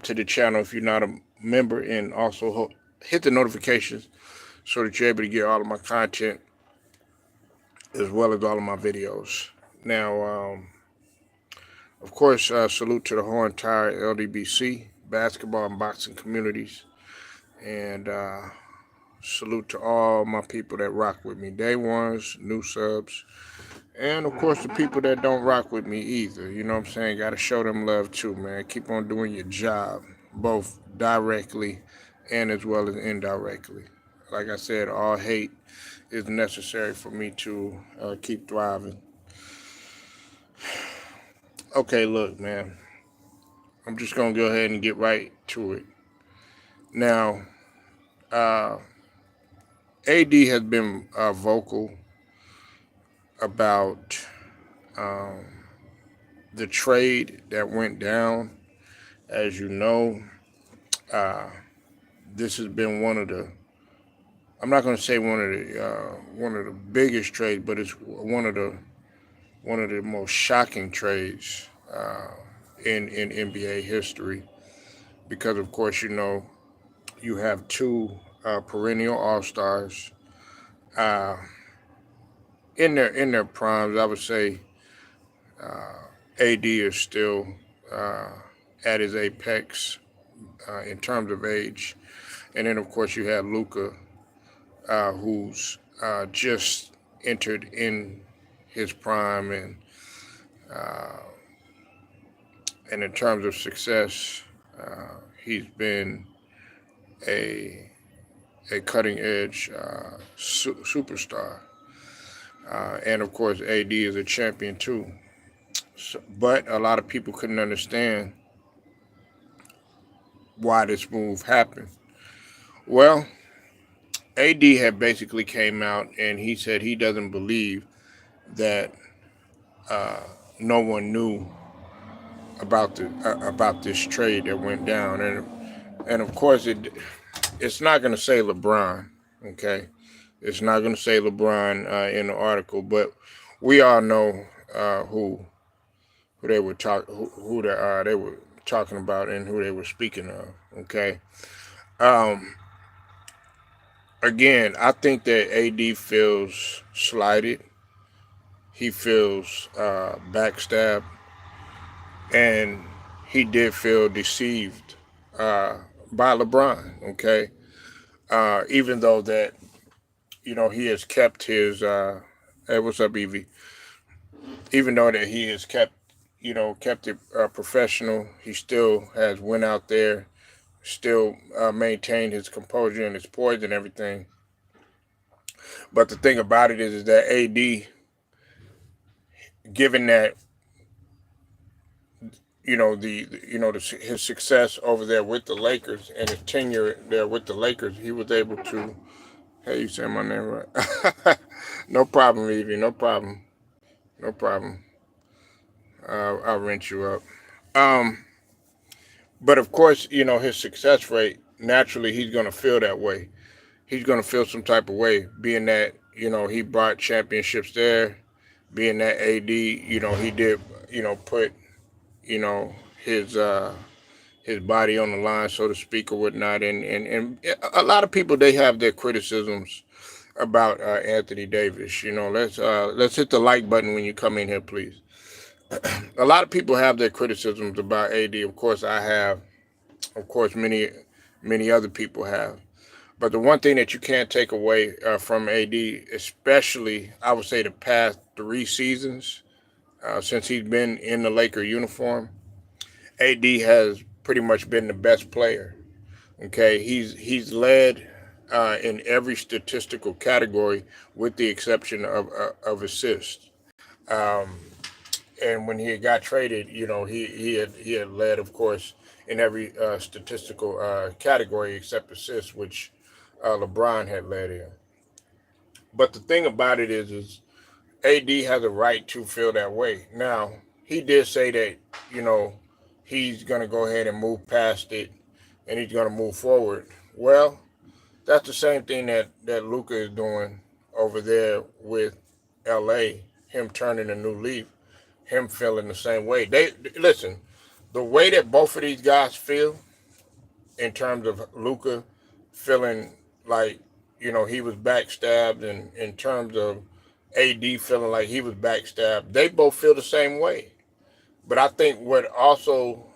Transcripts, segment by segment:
to the channel if you're not a member, and also hit the notifications so that you're able to get all of my content as well as all of my videos. Now, of course, salute to the whole entire LDBC basketball and boxing communities, and salute to all my people that rock with me, day ones, new subs, and of course the people that don't rock with me either. You know what I'm saying? Got to show them love too, man. Keep on doing your job, both directly and as well as indirectly. Like I said, all hate is necessary for me to keep thriving. Okay, look, man. I'm just gonna go ahead and get right to it. Now, uh, AD has been vocal about um, the trade that went down. As you know, uh, this has been one of the, I'm not going to say one of the biggest trades, but it's one of the most shocking trades in NBA history, because of course you have two perennial All Stars uh, in their primes. I would say AD is still uh, at his apex in terms of age, and then of course you have Luka, who's just entered in his prime, uh, and in terms of success, he's been a cutting edge superstar, and of course AD is a champion too. So, but a lot of people couldn't understand why this move happened. Well, AD had basically came out and he said he doesn't believe that uh, no one knew about this trade that went down, and of course it's not going to say LeBron, okay? It's not going to say LeBron in the article, but we all know who they were they were talking about and who they were speaking of, okay? Um, Again, I think that AD feels slighted. He feels backstabbed, and he did feel deceived uh, by LeBron. Okay, even though that he has kept his. Hey, what's up, Evie? Even though that he has kept it professional, he still has went out there, still maintained his composure and his poise and everything. But the thing about it is that AD, given that his success over there with the Lakers and his tenure there with the Lakers, he was able to. Hey, you saying my name right? No problem, Evie. No problem. No problem. I'll rent you up. Um, but of course, his success rate, naturally he's gonna feel that way. He's gonna feel some type of way, being that he brought championships there, being that AD, he did put you know his body on the line, so to speak, or whatnot. And a lot of people, they have their criticisms about Anthony Davis. Let's hit the like button when you come in here, please. A lot of people have their criticisms about AD. Of course, I have. Of course, many other people have. But the one thing that you can't take away from AD, especially I would say the past 3 seasons since he's been in the Laker uniform, AD has pretty much been the best player. Okay, he's led in every statistical category with the exception of assists. Um, and when he got traded, he had led, of course, in every statistical category except assists, which LeBron had led in. But the thing about it is AD has a right to feel that way. Now, he did say that you know he's going to go ahead and move past it, and he's going to move forward. Well, that's the same thing that Luka is doing over there with LA. Him turning a new leaf, him feeling the same way. They listen. The way that both of these guys feel, in terms of Luka feeling like, he was backstabbed, and in terms of AD feeling like he was backstabbed. They both feel the same way. But I think what also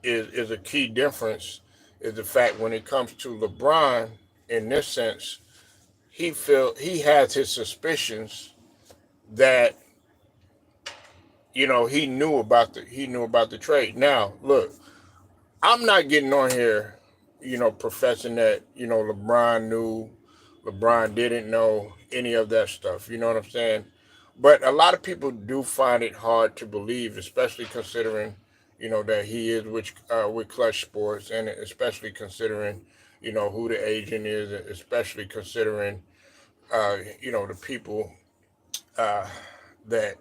is a key difference is the fact when it comes to LeBron, in this sense, he has his suspicions that he knew about the trade. Now, look, I'm not getting on here, professing that LeBron didn't know any of that stuff. You know what I'm saying? But a lot of people do find it hard to believe, especially considering, that he is with Clutch Sports, and especially considering, who the agent is, especially considering, the people uh, that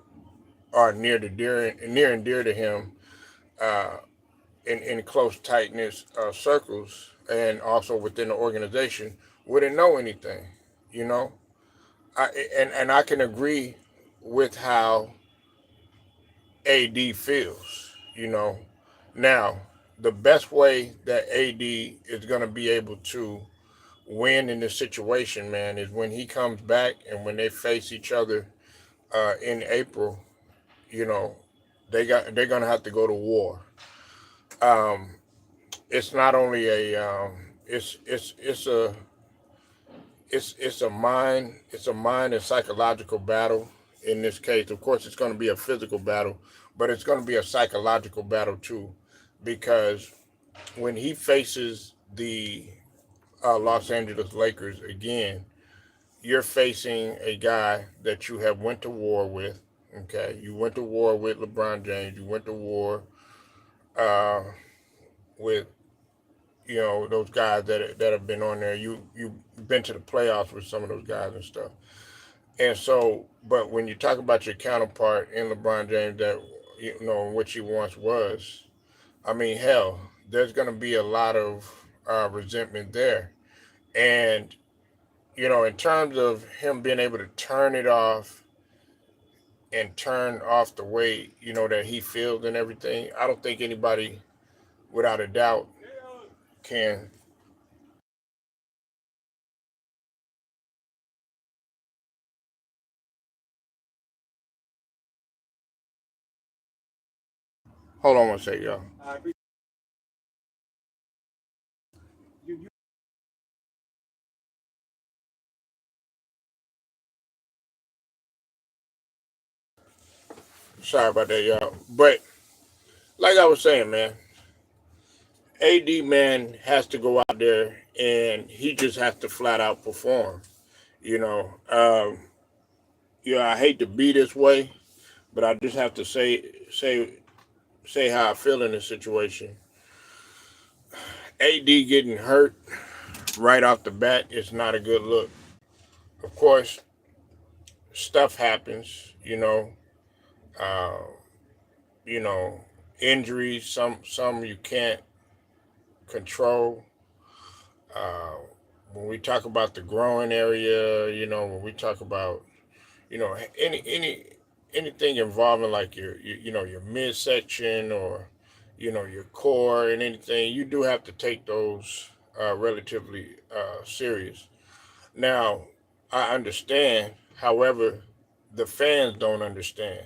are near and dear to him, uh, in close tightness circles, and also within the organization, wouldn't know anything. You know, and I can agree with how AD feels. Now the best way that AD is going to be able to win in this situation, man, is when he comes back and when they face each other in April. You know, they're going to have to go to war. Um, it's not only it's a mind and psychological battle. In this case, of course, it's going to be a physical battle, but it's going to be a psychological battle too, because when he faces the Los Angeles Lakers again, you're facing a guy that you have went to war with. Okay, you went to war with LeBron James. You went to war uh, with those guys that have been on there. You've been to the playoffs with some of those guys and stuff. And so, but when you talk about your counterpart in LeBron James, that which he once was, I mean, hell, there's going to be a lot of resentment there. And in terms of him being able to turn it off and turn off the way that he feels and everything, I don't think anybody, without a doubt, can. Hold on one second, y'all. Sorry about that, y'all. But like I was saying, man, AD man has to go out there and he just has to flat out perform. You know, um, I hate to be this way, but I just have to say how I feel in this situation. AD getting hurt right off the bat is not a good look. Of course, stuff happens. Uh, you know, injuries. Some you can't control. Uh, when we talk about the growing area, when we talk about anything involving like your midsection, or your core and anything, you do have to take those relatively serious. Now, I understand. However, the fans don't understand.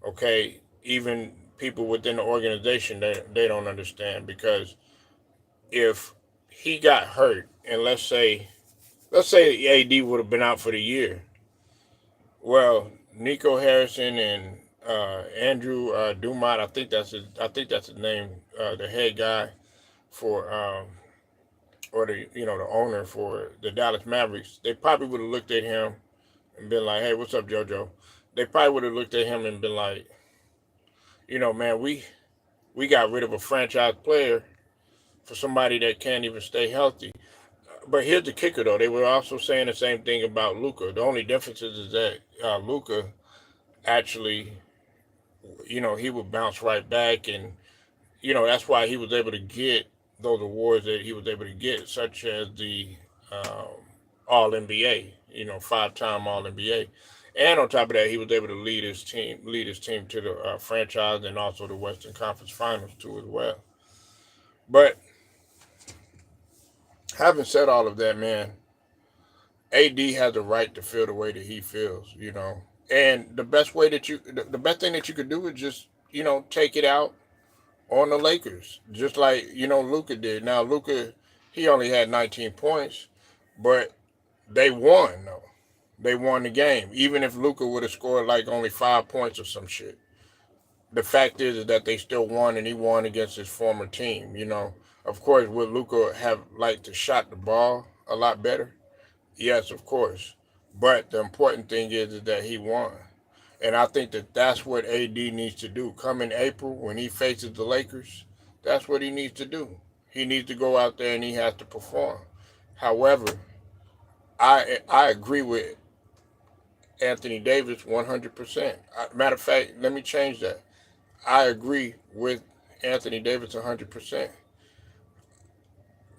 Okay, even people within the organization, they don't understand, because if he got hurt, and let's say AD would have been out for the year, well, Nico Harrison and Andrew Dumont, I think that's his name, the head guy for or the owner for the Dallas Mavericks. They probably would have looked at him and been like, "Hey, what's up, JoJo?" They probably would have looked at him and been like, "Man, we got rid of a franchise player for somebody that can't even stay healthy." But here's the kicker, though. They were also saying the same thing about Luka. The only difference is that Luka actually, he would bounce right back, and that's why he was able to get those awards that he was able to get, such as the um, All NBA, 5-time All NBA, and on top of that, he was able to lead his team to the franchise and also the Western Conference Finals too as well. But Having said all of that, man, AD has a right to feel the way that he feels, And the best way that the best thing that you could do is just, take it out on the Lakers, just like Luka did. Now Luka, he only had 19 points, but they won though. They won the game, even if Luka would have scored like only 5 points or some shit. The fact is that they still won, and he won against his former team. Of course, would Luka have liked to shot the ball a lot better? Yes, of course. But the important thing is that he won. And I think that that's what AD needs to do. Come in April when he faces the Lakers, that's what he needs to do. He needs to go out there and he has to perform. However, I agree with Anthony Davis 100%. Matter of fact, let me change that. I agree with Anthony Davis 100%.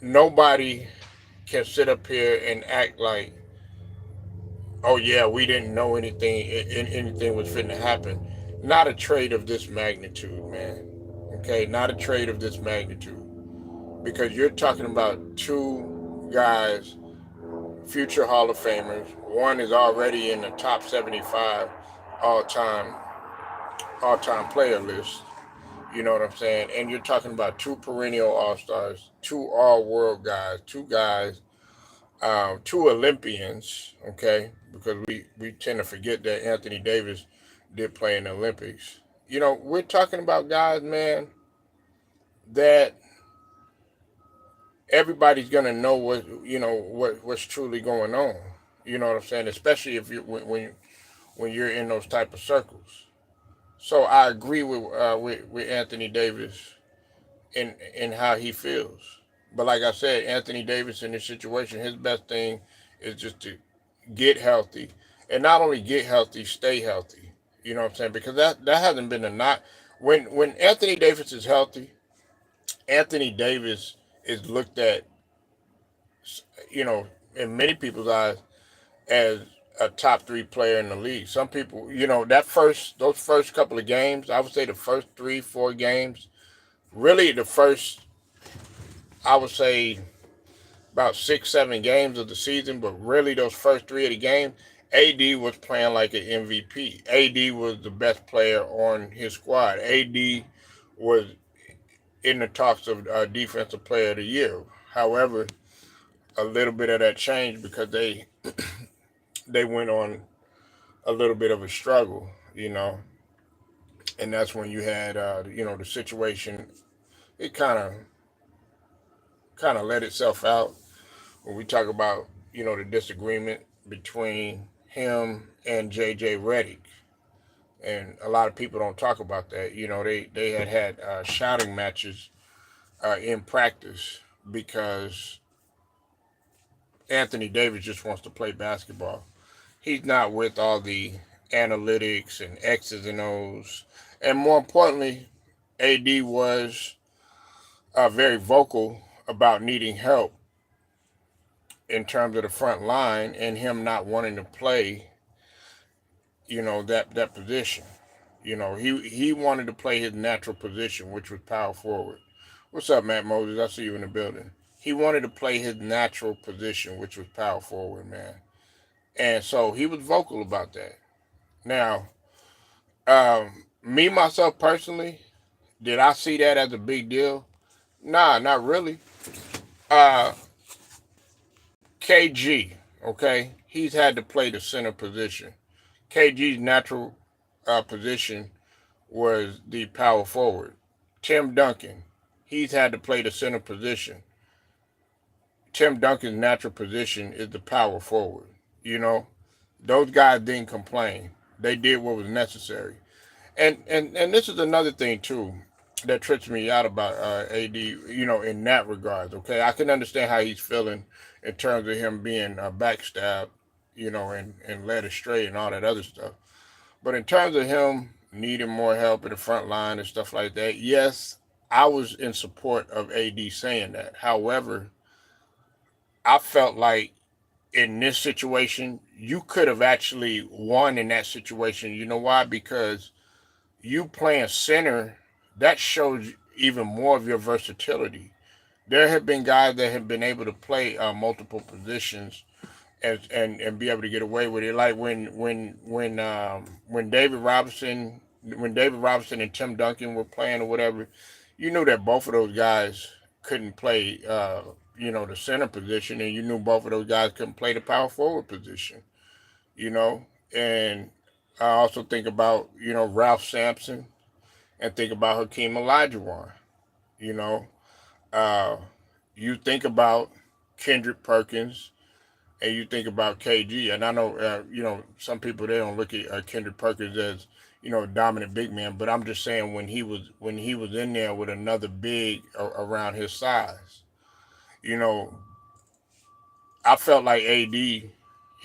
Nobody can sit up here and act like, oh yeah, we didn't know anything was fitting to happen. Not a trade of this magnitude, man. Okay, not a trade of this magnitude. Because you're talking about two guys, future Hall of Famers. One is already in the top 75 all-time all-time player list. You know what I'm saying? And you're talking about two perennial all-stars, two all-world guys, two guys, two Olympians, okay? Because we tend to forget that Anthony Davis did play in the Olympics. We're talking about guys, man, that everybody's gonna know what's truly going on. You know what I'm saying? Especially if you when you're in those type of circles. So I agree with Anthony Davis in how he feels. But like I said, Anthony Davis in this situation, his best thing is just to get healthy, and not only get healthy, stay healthy. You know what I'm saying? Because that hasn't been a knock. When Anthony Davis is healthy, Anthony Davis is looked at, you know, in many people's eyes as a top three player in the league. Some people, those first couple of games, I would say the first 3-4 games, really the first, I would say about 6-7 games of the season, but really those first three of the games, AD was playing like an MVP. AD was the best player on his squad. AD was in the talks of Defensive Player of the Year. However, a little bit of that changed because they went on a little bit of a struggle, and that's when you had the situation. It kind of let itself out when we talk about the disagreement between him and JJ Redick, and a lot of people don't talk about that. They had shouting matches in practice because Anthony Davis just wants to play basketball. He's not with all the analytics and X's and O's. And more importantly, AD was very vocal about needing help in terms of the front line and him not wanting to play, that position. He wanted to play his natural position, which was power forward. What's up, Matt Moses? I see you in the building. He wanted to play his natural position, which was power forward, man. And so he was vocal about that. Now, me, myself personally, did I see that as a big deal? Nah, not really. Uh, KG, okay? He's had to play the center position. KG's natural position was the power forward. Tim Duncan, he's had to play the center position. Tim Duncan's natural position is the power forward. Those guys didn't complain. They did what was necessary. And this is another thing too that trips me out about AD. In that regard. Okay, I can understand how he's feeling in terms of him being backstabbed, and led astray and all that other stuff. But in terms of him needing more help in the front line and stuff like that, yes, I was in support of AD saying that. However, I felt like in this situation, you could have actually won in that situation. You know why? Because you playing center, that shows even more of your versatility. There have been guys that have been able to play multiple positions and be able to get away with it. Like when David Robinson and Tim Duncan were playing or whatever, you knew that both of those guys couldn't play the center position, and you knew both of those guys couldn't play the power forward position. You know, and I also think about Ralph Sampson and think about Hakeem Olajuwon. You know, uh, you think about Kendrick Perkins and you think about KG, and I know some people they don't look at Kendrick Perkins as a dominant big man, but I'm just saying when he was in there with another big around his size, you know, I felt like AD he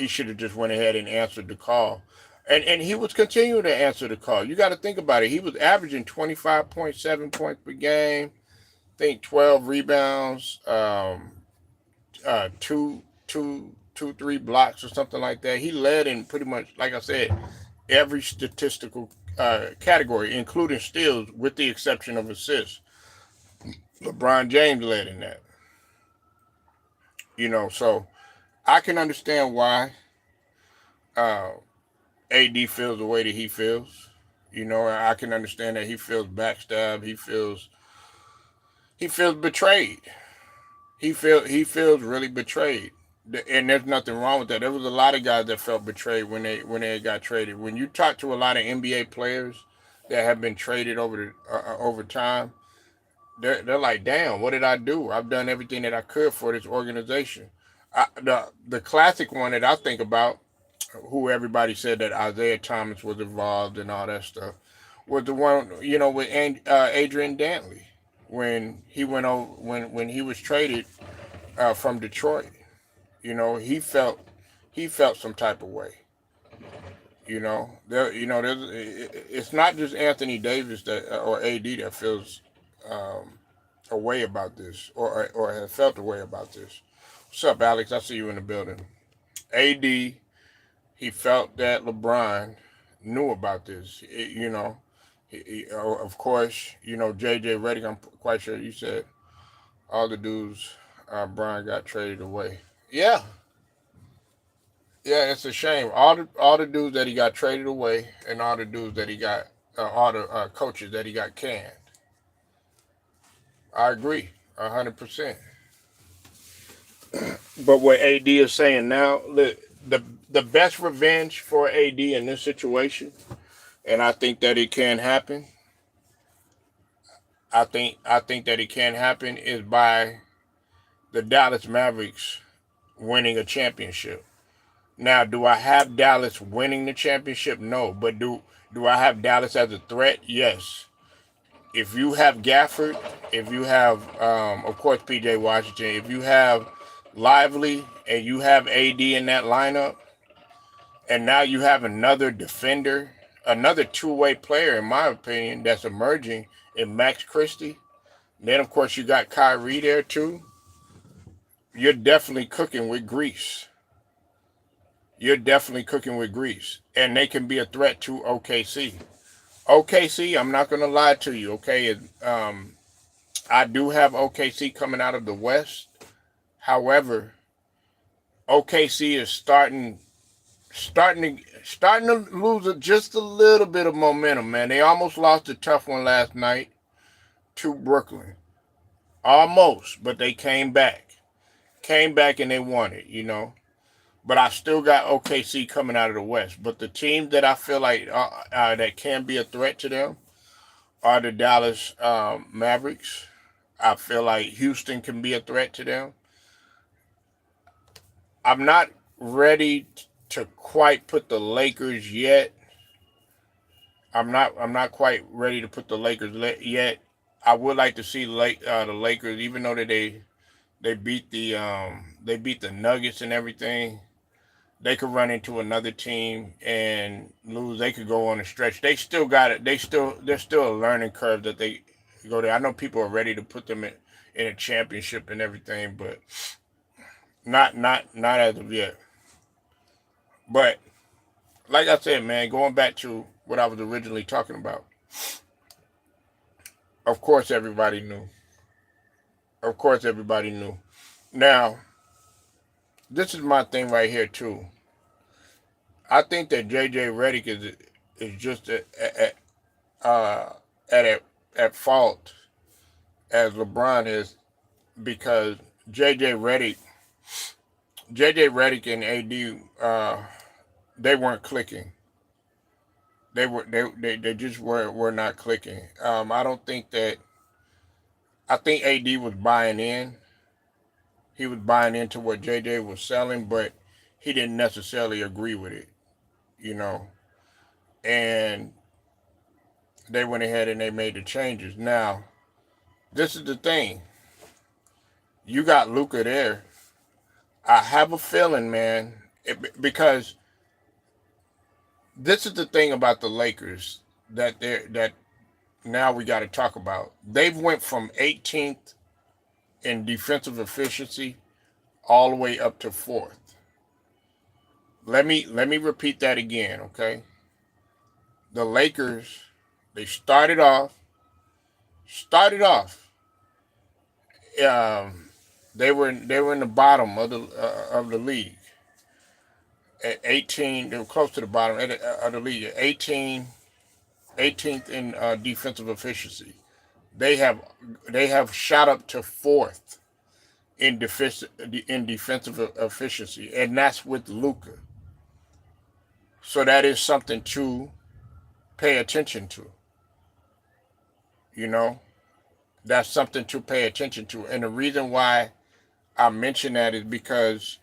should have just went ahead and answered the call, and he was continuing to answer the call. You got to think about it. He was averaging 25.7 points per game. I think 12 rebounds, three blocks or something like that. He led in pretty much, like I said, every statistical category, including steals, with the exception of assists. LeBron James led in that. So I can understand why uh, AD feels the way that he feels. I can understand that he feels backstabbed. He feels betrayed. He feels really betrayed, and there's nothing wrong with that. There was a lot of guys that felt betrayed when they got traded. When you talk to a lot of NBA players that have been traded over time, they're like, damn, what did I do? I've done everything that I could for this organization. The classic one that I think about, who everybody said that Isaiah Thomas was involved and all that stuff, was the one with Adrian Dantley when he went over when he was traded from Detroit. He felt some type of way. It's not just Anthony Davis that or AD that feels um, a way about this or has felt a way about this. What's up, Alex? I see you in the building. AD, he felt that LeBron knew about this. Of course, JJ Redick. I'm quite sure you said all the dudes Brian got traded away. Yeah, yeah, it's a shame. All the dudes that he got traded away, and all the dudes that he got, all the coaches that he got canned. I agree, 100%. But what AD is saying now, the best revenge for AD in this situation, and I think that it can happen. I think that it can happen is by the Dallas Mavericks winning a championship. Now, do I have Dallas winning the championship? No. But do I have Dallas as a threat? Yes. If you have Gafford, if you have, of course, PJ Washington, if you have Lively and you have AD in that lineup, and now you have another defender, another two-way player, in my opinion, that's emerging in Max Christie. Then, of course, you got Kyrie there, too. You're definitely cooking with grease. You're definitely cooking with grease. And they can be a threat to OKC. OKC, I'm not going to lie to you, okay? I do have OKC coming out of the West. However, OKC is starting to lose just a little bit of momentum, man. They almost lost a tough one last night to Brooklyn. Almost, but they came back. Came back and they won it. But I still got OKC coming out of the West. But the teams that I feel like that can be a threat to them are the Dallas Mavericks. I feel like Houston can be a threat to them. I'm not ready to quite put the Lakers yet. I'm not quite ready to put the Lakers yet. I would like to see the Lakers, even though that they beat the Nuggets and everything. They could run into another team and lose. They could go on a stretch. They still got it. There's still a learning curve that they go there. I know people are ready to put them in a championship and everything, but not as of yet. But like I said, man, going back to what I was originally talking about, of course everybody knew. Of course, everybody knew. Now, this is my thing right here too. I think that JJ Redick is just uh, at at fault as LeBron is because JJ Redick, JJ Redick and AD, they weren't clicking. They just were not clicking. I don't think that. I think AD was buying in. He was buying into what JJ was selling, but he didn't necessarily agree with it. You know, and they went ahead and they made the changes. Now, this is the thing. You got Luka there. I have a feeling, man, because this is the thing about the Lakers that now we got to talk about. They've went from 18th in defensive efficiency all the way up to 4th. Let me repeat that again, okay? The Lakers, they started off. Um, they were in the bottom of the league at 18. They were close to the bottom of the league at 18th in defensive efficiency. They have they have shot up to 4th in defensive efficiency, and that's with Luka. So that is something to pay attention to. You know, that's something to pay attention to, and the reason why I mention that is because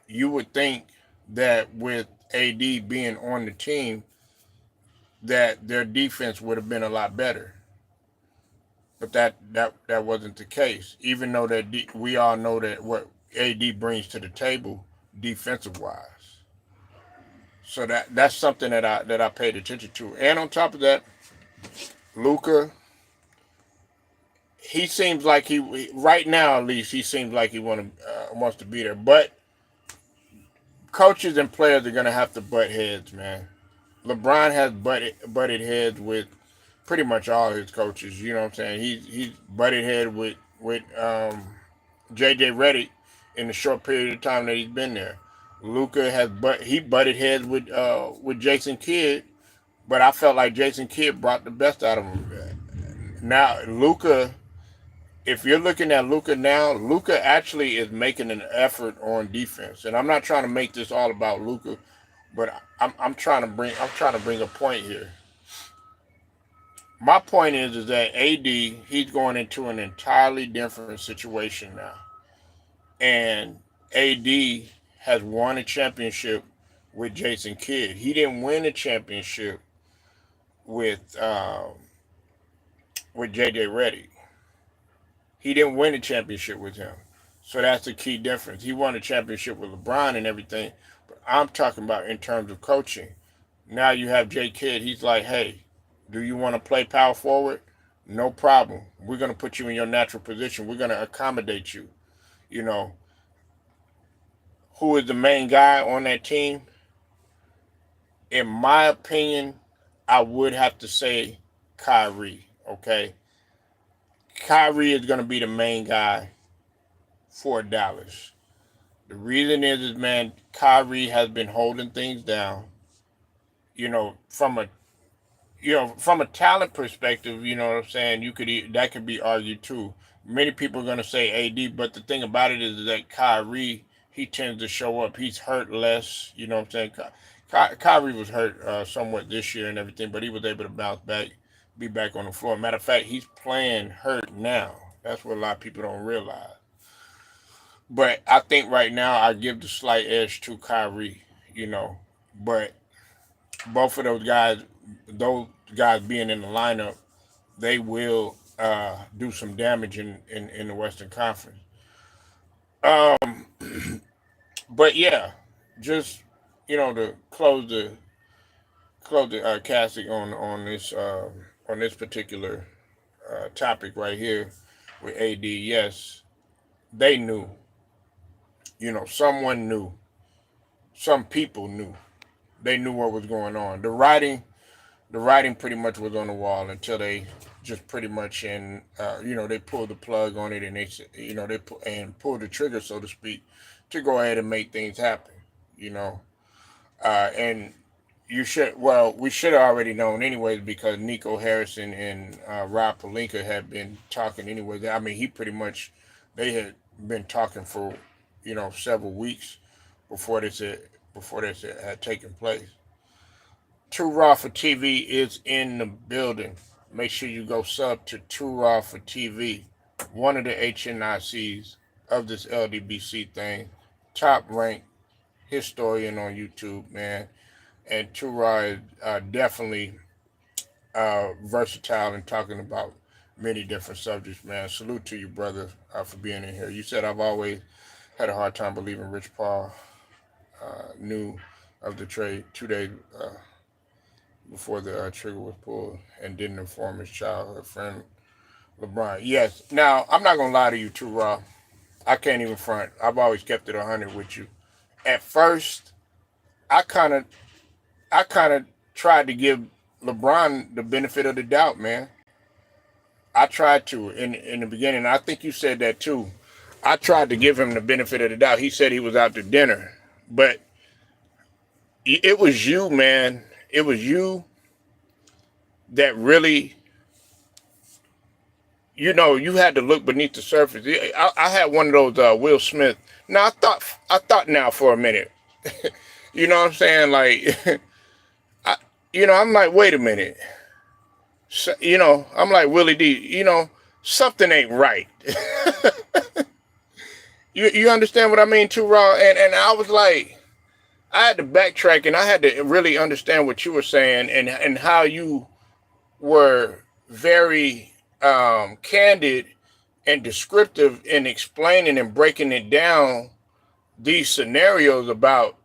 you would think that with AD being on the team, that their defense would have been a lot better. But that wasn't the case. Even though that we all know that what AD brings to the table defensive wise. So that's something that I paid attention to. And on top of that, Luka, he seems like he right now at least he seems like he wants to be there. But coaches and players are gonna have to butt heads, man. LeBron has butted heads with pretty much all his coaches. You know what I'm saying? He's butted head with JJ Redick in the short period of time that he's been there. Luka he butted heads with Jason Kidd, but I felt like Jason Kidd brought the best out of him. Now Luka, if you're looking at Luka now, Luka actually is making an effort on defense, and I'm not trying to make this all about Luka, but I'm trying to bring a point here. My point is that AD, he's going into an entirely different situation now, and AD has won a championship with Jason Kidd. He didn't win a championship with JJ Redick. He didn't win a championship with him. So that's the key difference. He won a championship with LeBron and everything, but I'm talking about in terms of coaching. Now you have J Kidd. He's like, hey, do you want to play power forward? No problem. We're going to put you in your natural position. We're going to accommodate you. You know, who is the main guy on that team? In my opinion, I would have to say Kyrie, okay? Kyrie is going to be the main guy for Dallas. The reason is man, Kyrie has been holding things down. You know, from a talent perspective, you know what I'm saying. That could be argued too. Many people are going to say AD, but the thing about it is that Kyrie, he tends to show up. He's hurt less. You know what I'm saying. Kyrie was hurt somewhat this year and everything, but he was able to bounce back, be back on the floor. Matter of fact, he's playing hurt now. That's what a lot of people don't realize. But I think right now I give the slight edge to Kyrie, you know. But both of those guys being in the lineup, they will do some damage in the Western Conference. Um, but yeah, just to close the casting on this particular topic right here with AD. Yes, they knew. Someone knew. Some people knew. They knew what was going on. The writing pretty much was on the wall until they just pretty much in, they pulled the plug on it, and they pulled the trigger, so to speak, to go ahead and make things happen. You know, and we should have already known anyways, because Nico Harrison and Rob Pelinka had been talking anyway. I mean, they had been talking for, several weeks before this had taken place. Too Raw for TV is in the building. Make sure you go sub to Too Raw for TV, one of the HNICs of this LDBC thing, top ranked historian on YouTube, man. And Too Raw is definitely versatile and talking about many different subjects, man. Salute to you, brother, for being in here. You said I've always had a hard time believing Rich Paul knew of the trade 2 days before the trigger was pulled and didn't inform his childhood friend LeBron. Yes. Now, I'm not gonna lie to you, Too Raw. I can't even front. I've always kept it 100 with you. At first, I kind of, I kind of tried to give LeBron the benefit of the doubt, man. I tried to in the beginning. I think you said that too. I tried to give him the benefit of the doubt. He said he was out to dinner, but it was you, man. It was you that really, you had to look beneath the surface. I had one of those Will Smith. Now I thought now for a minute. You know what I'm saying? Like, I'm like, wait a minute. So, I'm like Willie D. Something ain't right. You understand what I mean, Too Raw? And I was like, I had to backtrack, and I had to really understand what you were saying, and how you were very candid and descriptive in explaining and breaking it down, these scenarios about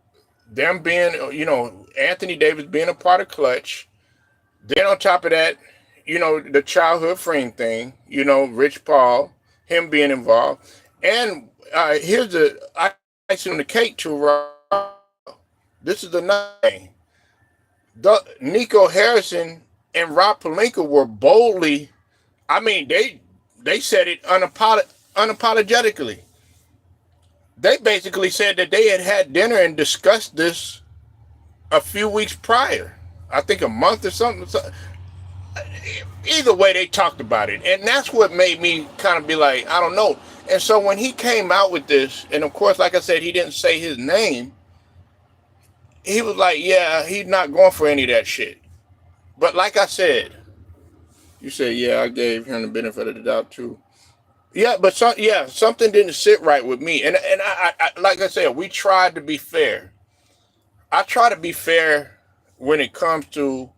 them being, Anthony Davis being a part of Clutch. Then on top of that, the childhood friend thing, Rich Paul, him being involved. And here's the icing on the cake, Too Raw. This is the thing. Nico Harrison and Rob Pelinka were boldly, I mean, they said it unapologetically. They basically said that they had dinner and discussed this a few weeks prior. I think a month or something. Either way, they talked about it. And that's what made me kind of be like, I don't know. And so when he came out with this, and of course, like I said, he didn't say his name. He was like, yeah, he's not going for any of that shit. But like I said, you said, yeah, I gave him the benefit of the doubt too. Yeah, but something didn't sit right with me. And I like I said, we tried to be fair. I try to be fair when it comes to,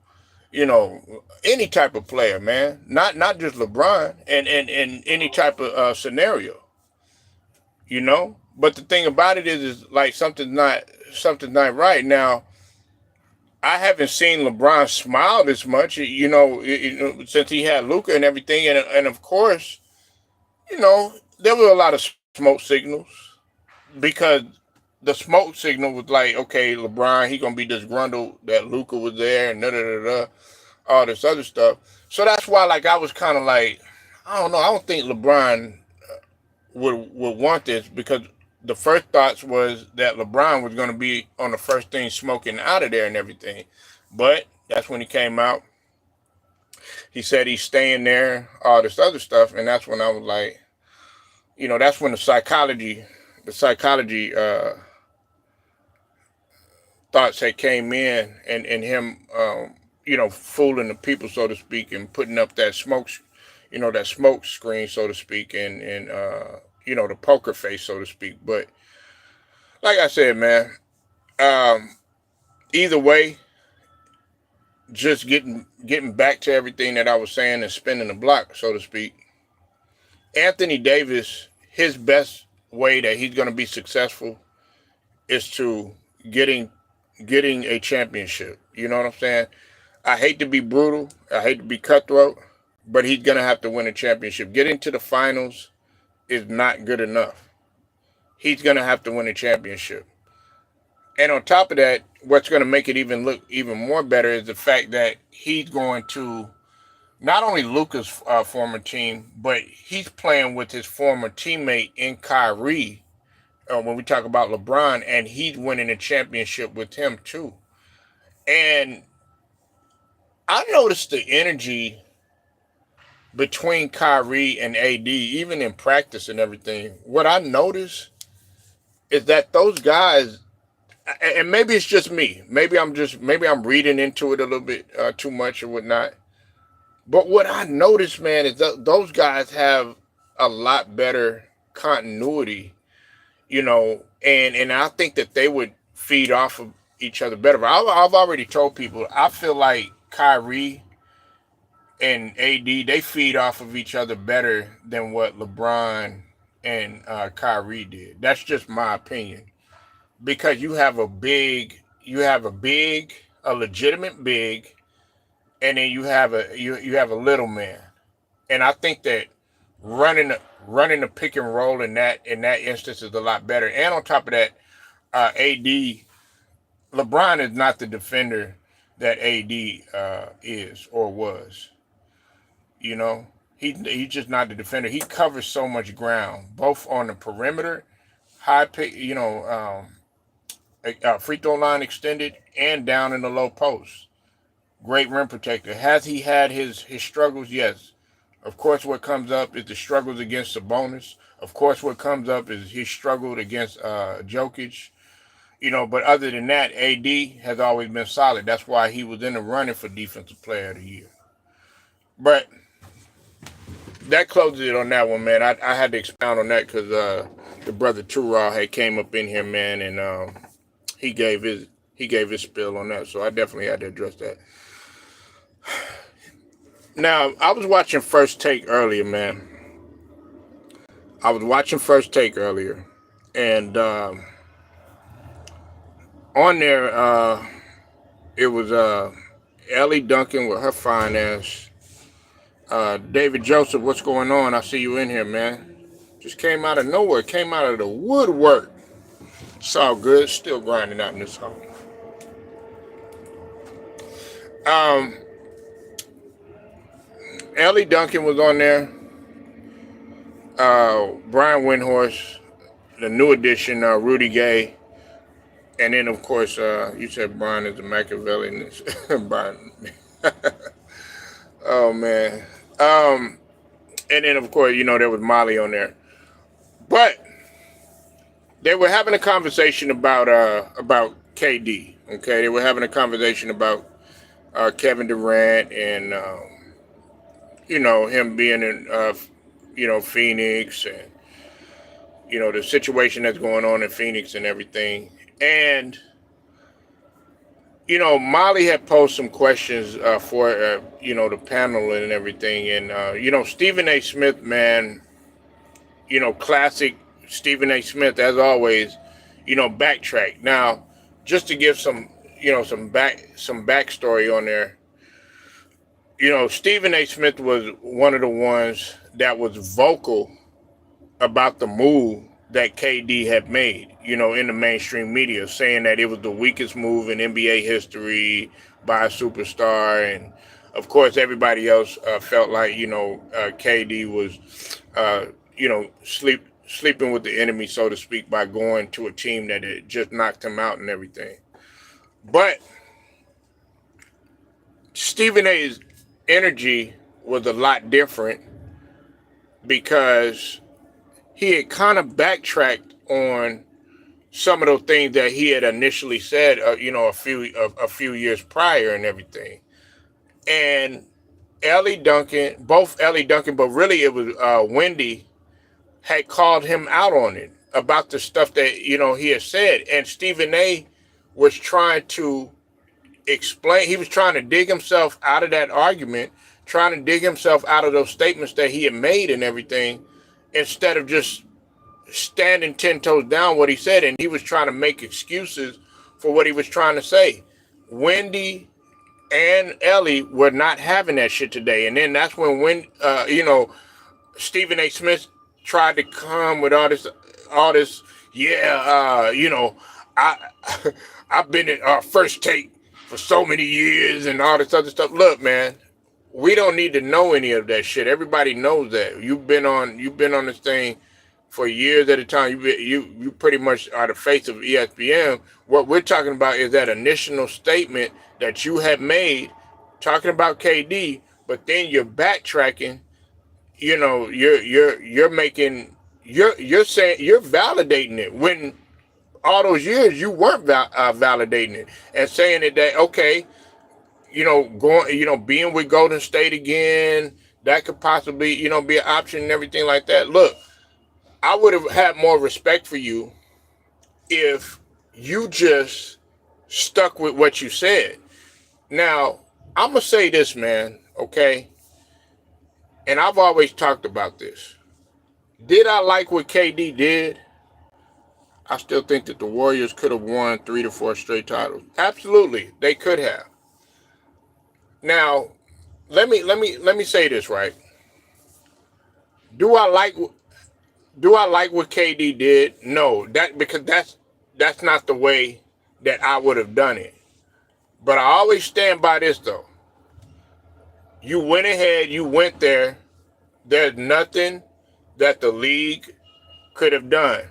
any type of player, man. Not just LeBron and any type of scenario, But the thing about it is like something's not right. Now, I haven't seen LeBron smile this much, since he had Luka and everything. And of course, there were a lot of smoke signals, because the smoke signal was like, okay, LeBron, he gonna be disgruntled that Luka was there and da da da da, all this other stuff. So that's why, like, I was kind of like, I don't know, I don't think LeBron would want this, because the first thoughts was that LeBron was gonna be on the first thing smoking out of there and everything. But that's when he came out. He said he's staying there, all this other stuff, and that's when I was like, that's when the psychology thoughts had came in, and him, fooling the people, so to speak, and putting up that smoke screen, so to speak, and the poker face, so to speak. But like I said, man, either way, just getting back to everything that I was saying and spinning the block, so to speak. Anthony Davis, his best way that he's going to be successful is to getting a championship. You know what I'm saying? I hate to be brutal. I hate to be cutthroat, but he's going to have to win a championship. Getting to the finals is not good enough. He's going to have to win a championship. And on top of that, what's going to make it look even more better is the fact that he's going to not only Luka's former team, but he's playing with his former teammate in Kyrie. When we talk about LeBron, and he's winning a championship with him too. And I noticed the energy between Kyrie and AD, even in practice and everything. What I noticed is that those guys, and maybe it's just me, maybe I'm reading into it a little bit too much or whatnot. But what I noticed, man, is that those guys have a lot better continuity, and I think that they would feed off of each other better. But I've already told people I feel like Kyrie and AD, they feed off of each other better than what LeBron and Kyrie did. That's just my opinion, because a legitimate big, and then you have a little man. And I think that running running the pick and roll in that instance is a lot better. And on top of that, AD LeBron is not the defender that AD is or was. You know, he's just not the defender. He covers so much ground, both on the perimeter, high pick, free throw line extended, and down in the low post. Great rim protector. Has he had his struggles? Yes. Of course, what comes up is the struggles against Sabonis. Of course, what comes up is he struggled against Jokic. But other than that, AD has always been solid. That's why he was in the running for Defensive Player of the Year. But that closes it on that one, man. I had to expound on that because the brother Turral had came up in here, man, and he gave his spill on that. So I definitely had to address that. Now, I was watching First Take earlier, man. And on there, it was Ellie Duncan with her fine ass. David Joseph, what's going on? I see you in here, man. Just came out of nowhere, came out of the woodwork. It's all good, still grinding out in this home. Ellie Duncan was on there. Brian Windhorst, the new addition, Rudy Gay. And then, of course, you said Brian is a Machiavellian. Brian. Oh, man. And then, of course, there was Molly on there. But they were having a conversation about KD. Okay, they were having a conversation about Kevin Durant and him being in Phoenix, and the situation that's going on in Phoenix and everything. And Molly had posed some questions for the panel and everything, and Stephen A. Smith, man, classic Stephen A. Smith as always, Backtrackn. Now, just to give some backstory on there, Stephen A. Smith was one of the ones that was vocal about the move that KD had made, in the mainstream media, saying that it was the weakest move in NBA history by a superstar. And of course, everybody else felt like, KD was, sleeping with the enemy, so to speak, by going to a team that had just knocked him out and everything. But Stephen A's energy was a lot different, because he had kind of backtracked on some of those things that he had initially said, a few years prior and everything. And both Ellie Duncan, but really it was Wendy, had called him out on it about the stuff that he had said, and Stephen A. was trying to explain. He was trying to dig himself out of that argument, trying to dig himself out of those statements that he had made and everything, instead of just standing 10 toes down what he said. And he was trying to make excuses for what he was trying to say. Wendy and Ellie were not having that shit today. And then that's when Stephen A. Smith tried to come with all this, I've been at First Take for so many years and all this other stuff. Look, man, we don't need to know any of that shit. Everybody knows that. You've been on this thing for years at a time. You pretty much are the face of ESPN. What we're talking about is that initial statement that you have made talking about KD, but then you're backtracking. You're making you're saying you're validating it when all those years you weren't validating it and saying that okay, going, being with Golden State again, that could possibly, be an option and everything like that. Look, I would have had more respect for you if you just stuck with what you said. Now, I'm going to say this, man, okay? And I've always talked about this. Did I like what KD did? I still think that the Warriors could have won 3 to 4 straight titles. Absolutely, they could have. Now, let me say this, right? Do I like what KD did? No, because that's not the way that I would have done it. But I always stand by this though. You went ahead, you went there. There's nothing that the league could have done.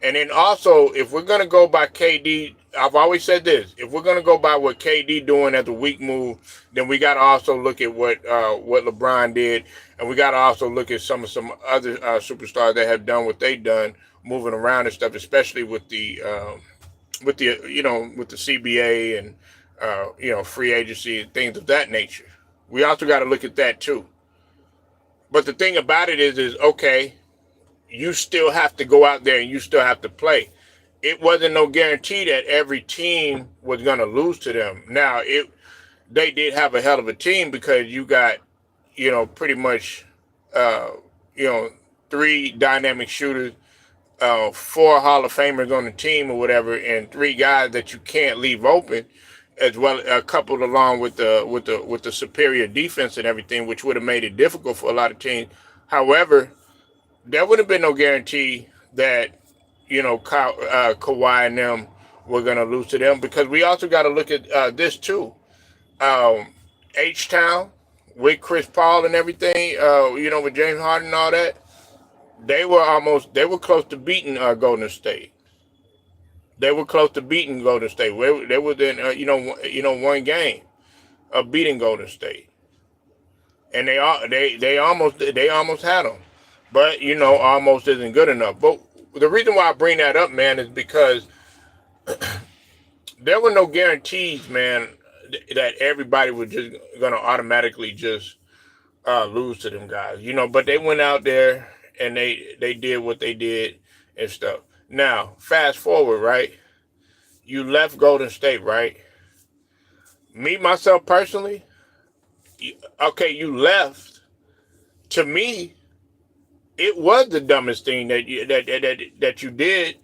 And then also, if we're gonna go by KD, I've always said this: if we're gonna go by what KD doing as a weak move, then we gotta also look at what LeBron did, and we gotta also look at some other superstars that have done what they've done, moving around and stuff, especially with the CBA and free agency and things of that nature. We also got to look at that too. But the thing about it is okay, you still have to go out there and you still have to play. It wasn't no guarantee that every team was going to lose to them. Now, they did have a hell of a team because you got, pretty much, 3 dynamic shooters, 4 Hall of Famers on the team or whatever, and 3 guys that you can't leave open, as well coupled along with the superior defense and everything, which would have made it difficult for a lot of teams. However, there would have been no guarantee that Kawhi and them were going to lose to them, because we also got to look at this too. H-Town with Chris Paul and everything, with James Harden and all that, they were close to beating Golden State. They were close to beating Golden State. They were in one game of beating Golden State, and they almost had them. But almost isn't good enough. But the reason why I bring that up, man, is because there were no guarantees, man, that everybody was just gonna automatically just lose to them guys. But they went out there and they did what they did and stuff. Now, fast forward, right? You left Golden State, right? Me, myself, personally, okay, you left. To me, it was the dumbest thing that you did.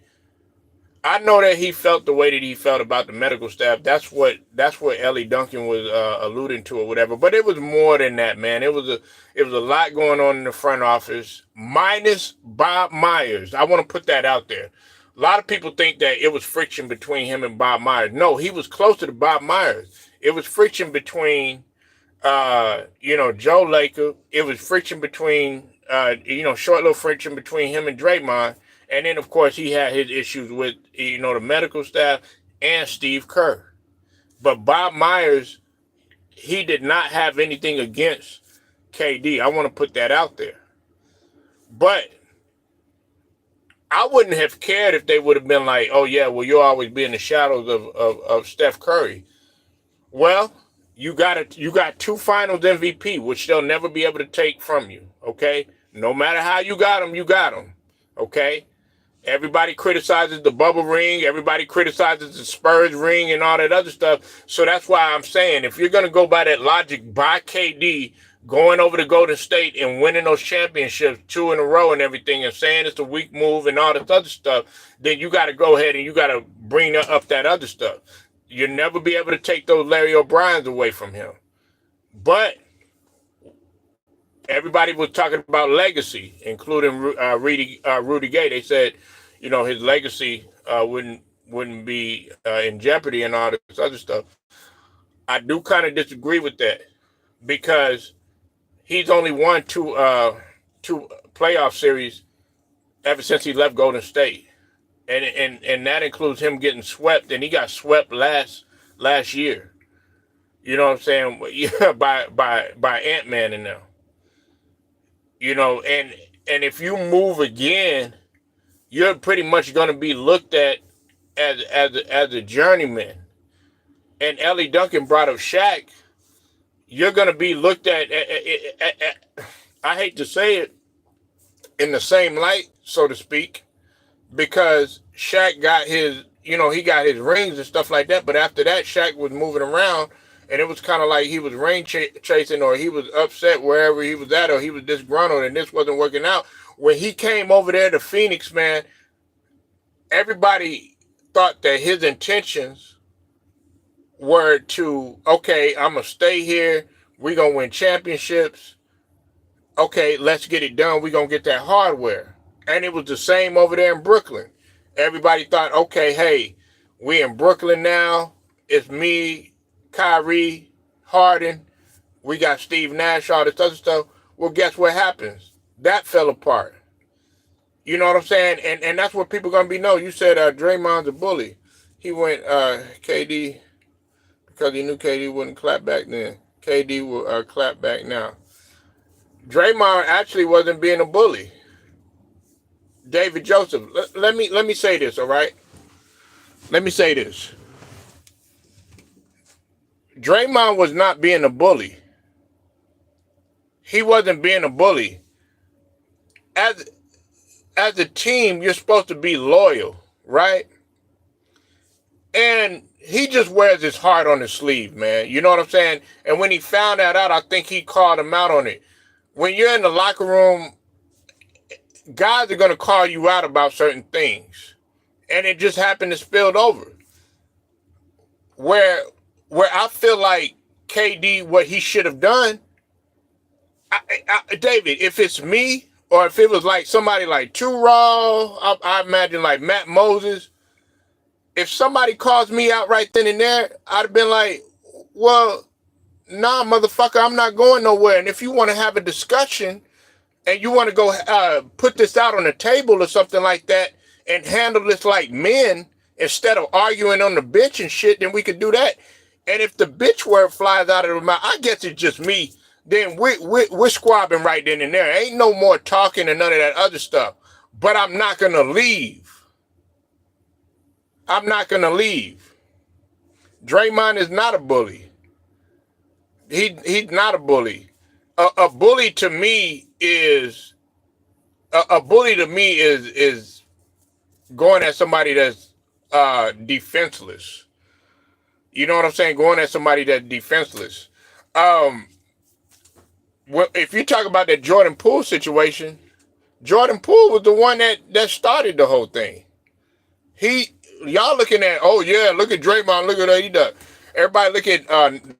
I know that he felt the way that he felt about the medical staff. That's what Elle Duncan was alluding to or whatever. But it was more than that, man. It was a lot going on in the front office, minus Bob Myers. I want to put that out there. A lot of people think that it was friction between him and Bob Myers. No, he was closer to Bob Myers. It was friction between Joe Laker. It was friction between short little friction between him and Draymond. And then, of course, he had his issues with, the medical staff and Steve Kerr. But Bob Myers, he did not have anything against KD. I want to put that out there. But I wouldn't have cared if they would have been like, oh, yeah, well, you'll always be in the shadows of Steph Curry. Well, you got 2 finals MVP, which they'll never be able to take from you, okay? No matter how you got them, okay? Everybody criticizes the bubble ring. Everybody criticizes the Spurs ring and all that other stuff. So that's why I'm saying, if you're going to go by that logic, by KD going over to Golden State and winning those championships 2 in a row and everything, and saying it's a weak move and all this other stuff, then you got to go ahead and you got to bring up that other stuff. You'll never be able to take those Larry O'Briens away from him. But everybody was talking about legacy, including Rudy Gay. They said, his legacy wouldn't be in jeopardy and all this other stuff. I do kind of disagree with that, because he's only won two playoff series ever since he left Golden State, and that includes him getting swept, and he got swept last year. You know what I'm saying? Yeah, by Ant-Man and them. You know, and if you move again, you're pretty much going to be looked at as a journeyman. And Ellie Duncan brought up Shaq. You're going to be looked at, I hate to say it, in the same light, so to speak, because Shaq got his, he got his rings and stuff like that. But after that, Shaq was moving around, and it was kind of like he was ring chasing, or he was upset wherever he was at, or he was disgruntled, and this wasn't working out. When he came over there to Phoenix, man, everybody thought that his intentions were to, okay, I'm going to stay here. We're going to win championships. Okay, let's get it done. We're going to get that hardware. And it was the same over there in Brooklyn. Everybody thought, okay, hey, we in Brooklyn now. It's me, Kyrie, Harden. We got Steve Nash, all this other stuff. Well, guess what happens? That fell apart. You know what I'm saying? And that's what people are going to be know. You said Draymond's a bully. He went KD because he knew KD wouldn't clap back then. KD will clap back now. Draymond actually wasn't being a bully. David Joseph, let me say this, all right? Let me say this. Draymond was not being a bully. He wasn't being a bully. As a team, you're supposed to be loyal, right? And he just wears his heart on his sleeve, man. You know what I'm saying? And when he found that out, I think he called him out on it. When you're in the locker room, guys are going to call you out about certain things. And it just happened to spill over. Where I feel like KD, what he should have done, David, if it's me, or if it was like somebody like Too Raw, I imagine like Matt Moses, if somebody calls me out right then and there, I'd have been like, well, nah, motherfucker, I'm not going nowhere. And if you want to have a discussion and you want to go put this out on the table or something like that and handle this like men instead of arguing on the bench and shit, then we could do that. And if the bitch word flies out of the mouth, I guess it's just me, then we're squabbing right then and there. Ain't no more talking and none of that other stuff. But I'm not going to leave. I'm not going to leave. Draymond is not a bully. He's not a bully. A bully to me is is going at somebody that's defenseless. You know what I'm saying? Going at somebody that's defenseless. Well, if you talk about that Jordan Poole situation, Jordan Poole was the one that started the whole thing. Y'all looking at, oh yeah, look at Draymond, look at what he does. Everybody look at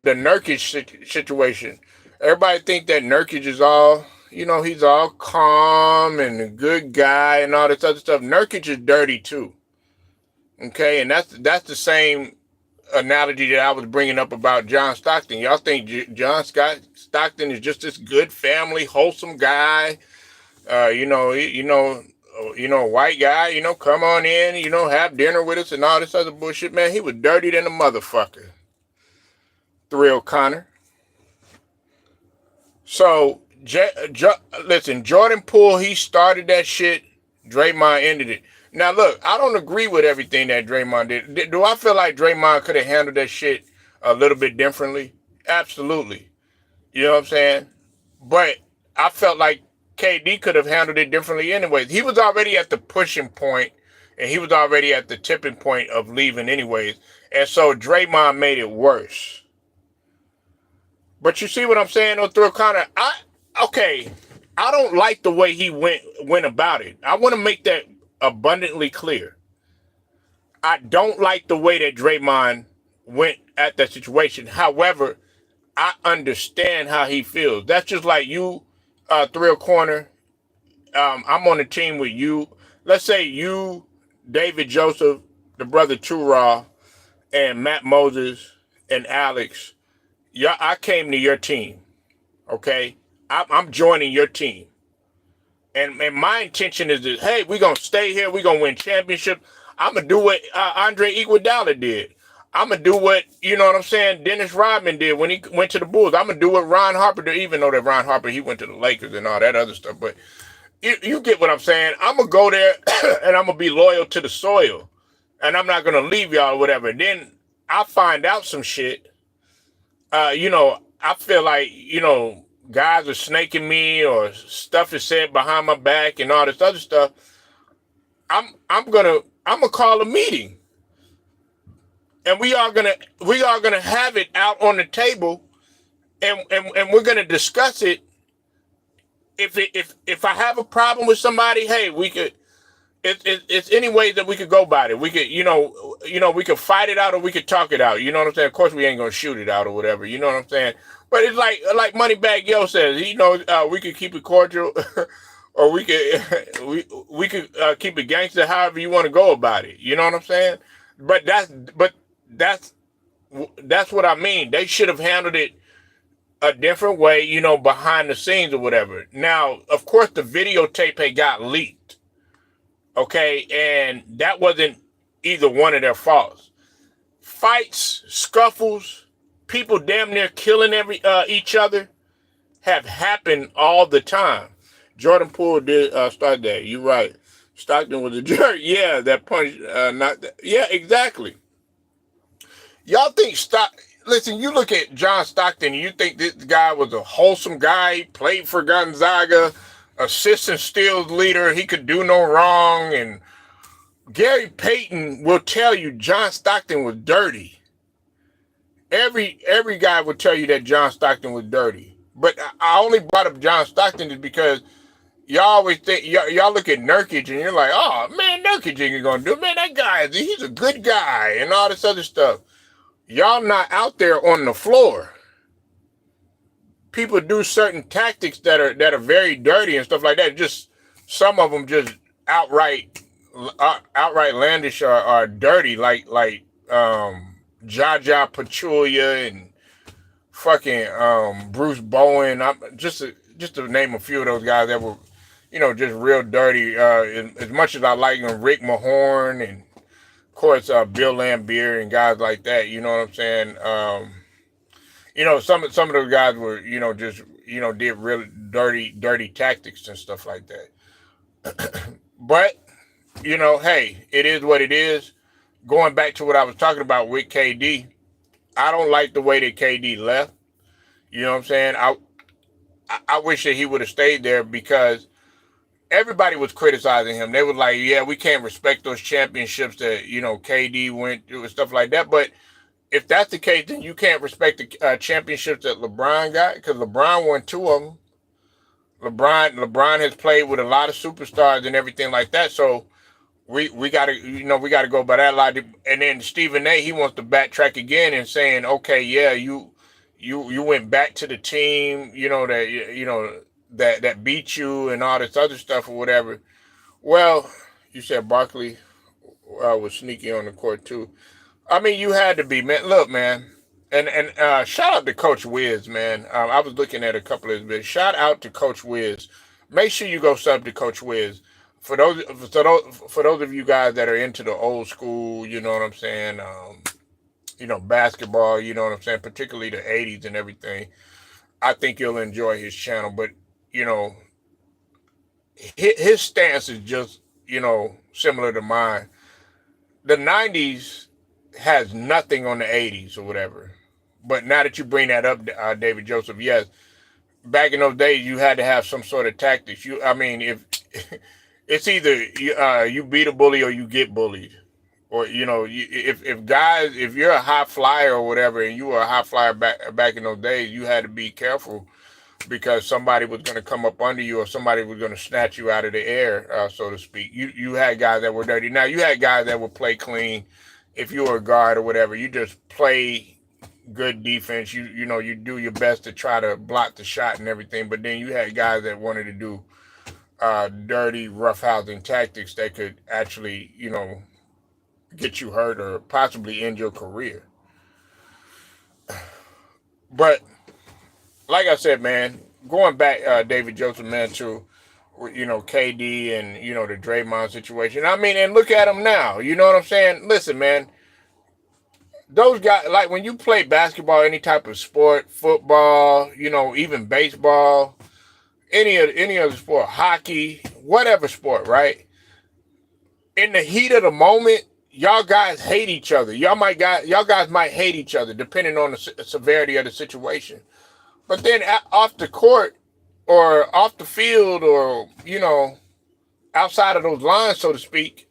the Nurkic situation. Everybody think that Nurkic is all, he's all calm and a good guy and all this other stuff. Nurkic is dirty too. Okay, and that's the same analogy that I was bringing up about John Stockton. Y'all think John Stockton is just this good family, wholesome guy, white guy, come on in, have dinner with us and all this other bullshit. Man, he was dirty than a motherfucker. Thrill Connor. So, listen, Jordan Poole, he started that shit. Draymond ended it. Now, look, I don't agree with everything that Draymond did. Do I feel like Draymond could have handled that shit a little bit differently? Absolutely. You know what I'm saying? But I felt like KD could have handled it differently anyways. He was already at the pushing point, and he was already at the tipping point of leaving anyways. And so Draymond made it worse. But you see what I'm saying, though, Thrill Connor? I don't like the way he went about it. I want to make that abundantly clear. I don't like the way that Draymond went at that situation. However, I understand how he feels. That's just like you, Thrill Corner. I'm on the team with you. Let's say you, David Joseph, the brother Too Raw, and Matt Moses and Alex. Yeah, I came to your team. Okay? I'm joining your team. And my intention is that, hey, we're going to stay here. We're going to win championships. I'm going to do what Andre Iguodala did. I'm going to do what, you know what I'm saying, Dennis Rodman did when he went to the Bulls. I'm going to do what Ron Harper did, even though that Ron Harper, he went to the Lakers and all that other stuff. But you get what I'm saying. I'm going to go there and I'm going to be loyal to the soil. And I'm not going to leave y'all or whatever. Then I find out some shit. I feel like, guys are snaking me or stuff is said behind my back and all this other stuff. I'm gonna call a meeting, and we are gonna have it out on the table, and we're gonna discuss it. If I have a problem with somebody, hey, we could. It's any way that we could go about it. We could, we could fight it out or we could talk it out. You know what I'm saying? Of course, we ain't gonna shoot it out or whatever. You know what I'm saying? But it's like Moneybag Yo says. We could keep it cordial, or we could we could keep it gangster. However you want to go about it. You know what I'm saying? But that's what I mean. They should have handled it a different way. Behind the scenes or whatever. Now, of course, the videotape had got leaked. Okay, and that wasn't either one of their faults. Fights, scuffles, people damn near killing each other have happened all the time. Jordan Poole did start that. You're right. Stockton was a jerk. Yeah, that punch. Not that. Yeah, exactly. Y'all think Listen, you look at John Stockton, and you think this guy was a wholesome guy. He played for Gonzaga, assistant steals leader. He could do no wrong. And Gary Payton will tell you John Stockton was dirty. Every guy will tell you that John Stockton was dirty. But I only brought up John Stockton is because y'all always think, y'all look at Nurkic and you're like, oh man, Nurkic ain't gonna do it. Man, that guy, he's a good guy and all this other stuff. Y'all not out there on the floor. People do certain tactics that are very dirty and stuff like that. Just some of them just outright landish or dirty, like Jaja Pachulia and fucking Bruce Bowen. Just to name a few of those guys that were, just real dirty. As much as I like them, Rick Mahorn and of course Bill Laimbeer and guys like that. You know what I'm saying? Some of those guys were, just did really dirty tactics and stuff like that. But hey, it is what it is. Going back to what I was talking about with KD, I don't like the way that KD left. You know what I'm saying? I wish that he would have stayed there because everybody was criticizing him. They were like, yeah, we can't respect those championships that, KD went through and stuff like that. But if that's the case, then you can't respect the championships that LeBron got because LeBron won 2 of them. LeBron has played with a lot of superstars and everything like that. So we gotta go by that logic. And then Stephen A, he wants to backtrack again and saying, okay, yeah, you went back to the team, that beat you and all this other stuff or whatever. Well, you said Barkley was sneaky on the court too. I mean, you had to be, man. Look, man, and shout out to Coach Wiz, man. I was looking at a couple of his videos. Shout out to Coach Wiz. Make sure you go sub to Coach Wiz. For those of you guys that are into the old school, you know what I'm saying, basketball, you know what I'm saying, particularly the 80s and everything, I think you'll enjoy his channel. But, his stance is just, similar to mine. The 90s has nothing on the 80s or whatever. But now that you bring that up, David Joseph, yes, back in those days, you had to have some sort of tactics. If it's either you beat a bully or you get bullied. Or, if you're a high flyer or whatever, and you were a high flyer back in those days, you had to be careful because somebody was going to come up under you or somebody was going to snatch you out of the air, so to speak. You had guys that were dirty. Now, you had guys that would play clean. If you were a guard or whatever, you just play good defense. You do your best to try to block the shot and everything. But then you had guys that wanted to do dirty, roughhousing tactics that could actually, get you hurt or possibly end your career. But like I said, man, going back, David Joseph, man, to KD and the Draymond situation. I mean, and look at him now. You know what I'm saying? Listen, man, those guys, like when you play basketball, any type of sport, football, even baseball, any other sport, hockey, whatever sport, right? In the heat of the moment, y'all guys hate each other. Y'all guys might hate each other depending on the severity of the situation. But then off the court or off the field or outside of those lines, so to speak,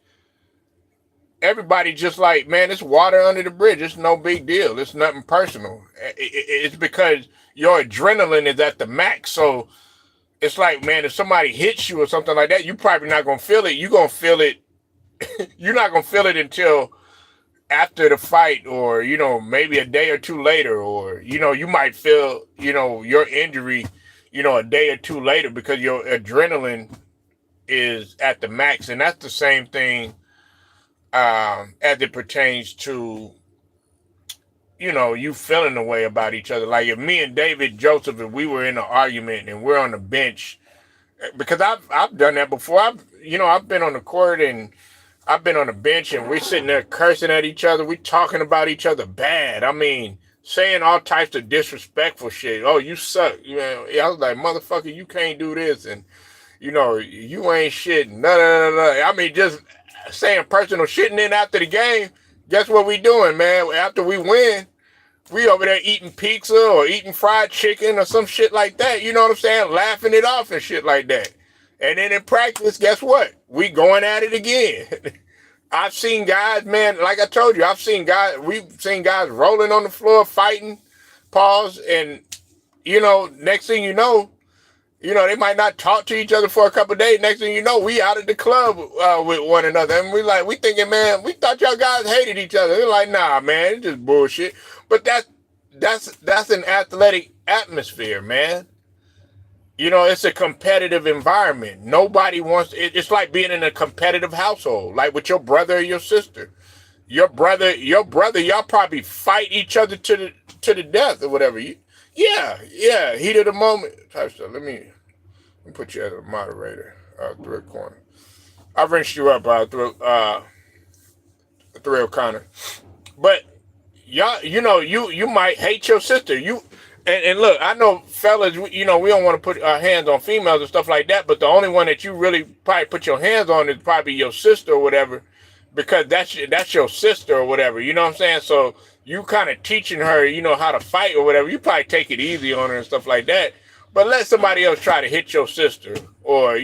everybody just like, man, it's water under the bridge. It's no big deal. It's nothing personal. It's because your adrenaline is at the max. So it's like, man, if somebody hits you or something like that, you probably not gonna feel it. You're gonna feel it. You're not gonna feel it until after the fight, or maybe a day or two later, or you might feel your injury a day or two later because your adrenaline is at the max. And that's the same thing as it pertains to you feeling the way about each other. Like if me and David Joseph, if we were in an argument and we're on the bench, because I've done that before. I've been on the court and I've been on the bench and we're sitting there cursing at each other. We're talking about each other bad. I mean, saying all types of disrespectful shit. Oh, you suck. I was like, motherfucker, you can't do this. And, you ain't shit. I mean, just saying personal shit. And then after the game, guess what we doing, man? After we win, we over there eating pizza or eating fried chicken or some shit like that. You know what I'm saying? Laughing it off and shit like that. And then in practice, guess what? We going at it again. I've seen guys, man, like I told you, we've seen guys rolling on the floor, fighting, pause, and, next thing you know, they might not talk to each other for a couple of days. Next thing you know, we out at the club with one another. And we thinking, man, we thought y'all guys hated each other. They're like, nah, man, it's just bullshit. But that's an athletic atmosphere, man. It's a competitive environment. Nobody wants it's like being in a competitive household, like with your brother or your sister. Your brother, y'all probably fight each other to the death or whatever. Yeah, heat of the moment type stuff. Let me put you as a moderator, through a corner. I rinsed you up, through O'Connor. But y'all, you might hate your sister. And look, I know fellas, we don't want to put our hands on females and stuff like that, but the only one that you really probably put your hands on is probably your sister or whatever, because that's your sister or whatever, you know what I'm saying? So you kind of teaching her, how to fight or whatever. You probably take it easy on her and stuff like that, but let somebody else try to hit your sister or,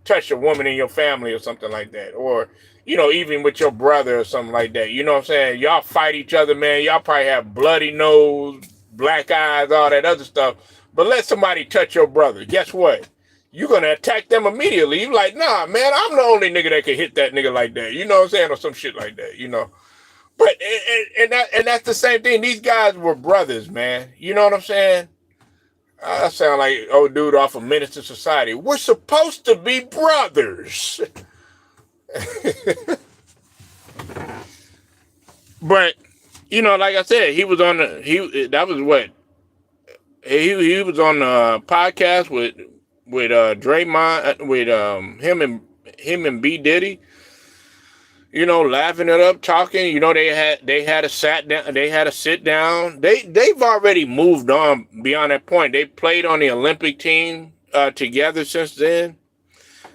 touch a woman in your family or something like that, or, even with your brother or something like that, you know what I'm saying? Y'all fight each other, man. Y'all probably have bloody nose, black eyes, all that other stuff. But let somebody touch your brother. Guess what? You're going to attack them immediately. You're like, nah, man, I'm the only nigga that can hit that nigga like that. You know what I'm saying? Or some shit like that, But, and that's the same thing. These guys were brothers, man. You know what I'm saying? I sound like old dude off of Menace to Society. We're supposed to be brothers. But, like I said, he was on the podcast with Draymond, with him and B Diddy, laughing it up, talking. They had a sit down. They've already moved on beyond that point. They played on the Olympic team together since then.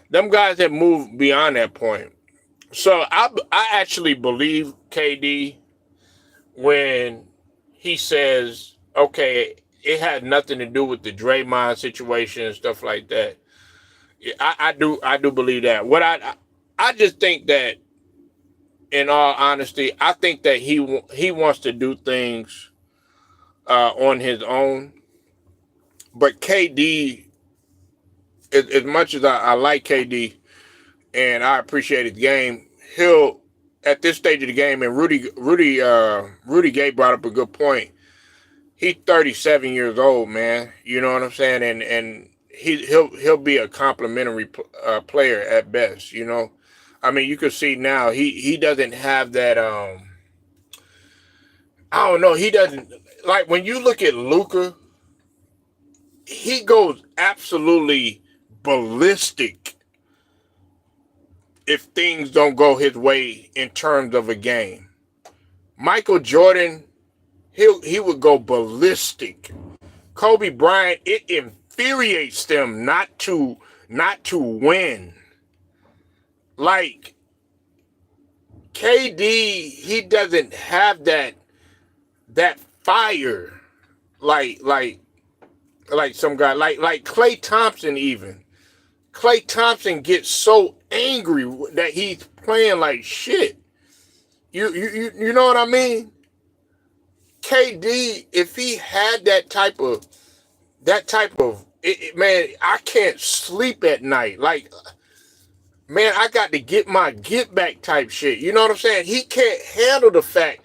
Them guys have moved beyond that point. So I actually believe KD when he says, okay, it had nothing to do with the Draymond situation and stuff like that. I do believe that. What I just think that, in all honesty, I think that he wants to do things on his own. But KD, as much as I like KD and I appreciate his game, he'll, at this stage of the game, and Rudy Gay brought up a good point. He's 37 years old, man. You know what I'm saying? And he'll be a complimentary player at best. I mean, you can see now he doesn't have that. I don't know. He doesn't, like when you look at Luka he goes absolutely ballistic if things don't go his way in terms of a game. Michael Jordan, he would go ballistic. Kobe Bryant, it infuriates them not to win. Like KD, he doesn't have that fire like some guy like Klay Thompson even. Klay Thompson gets so angry that he's playing like shit. You know what I mean? KD, if he had that type of man, I can't sleep at night. Like, man, I got to get my get back type shit. You know what I'm saying? He can't handle the fact,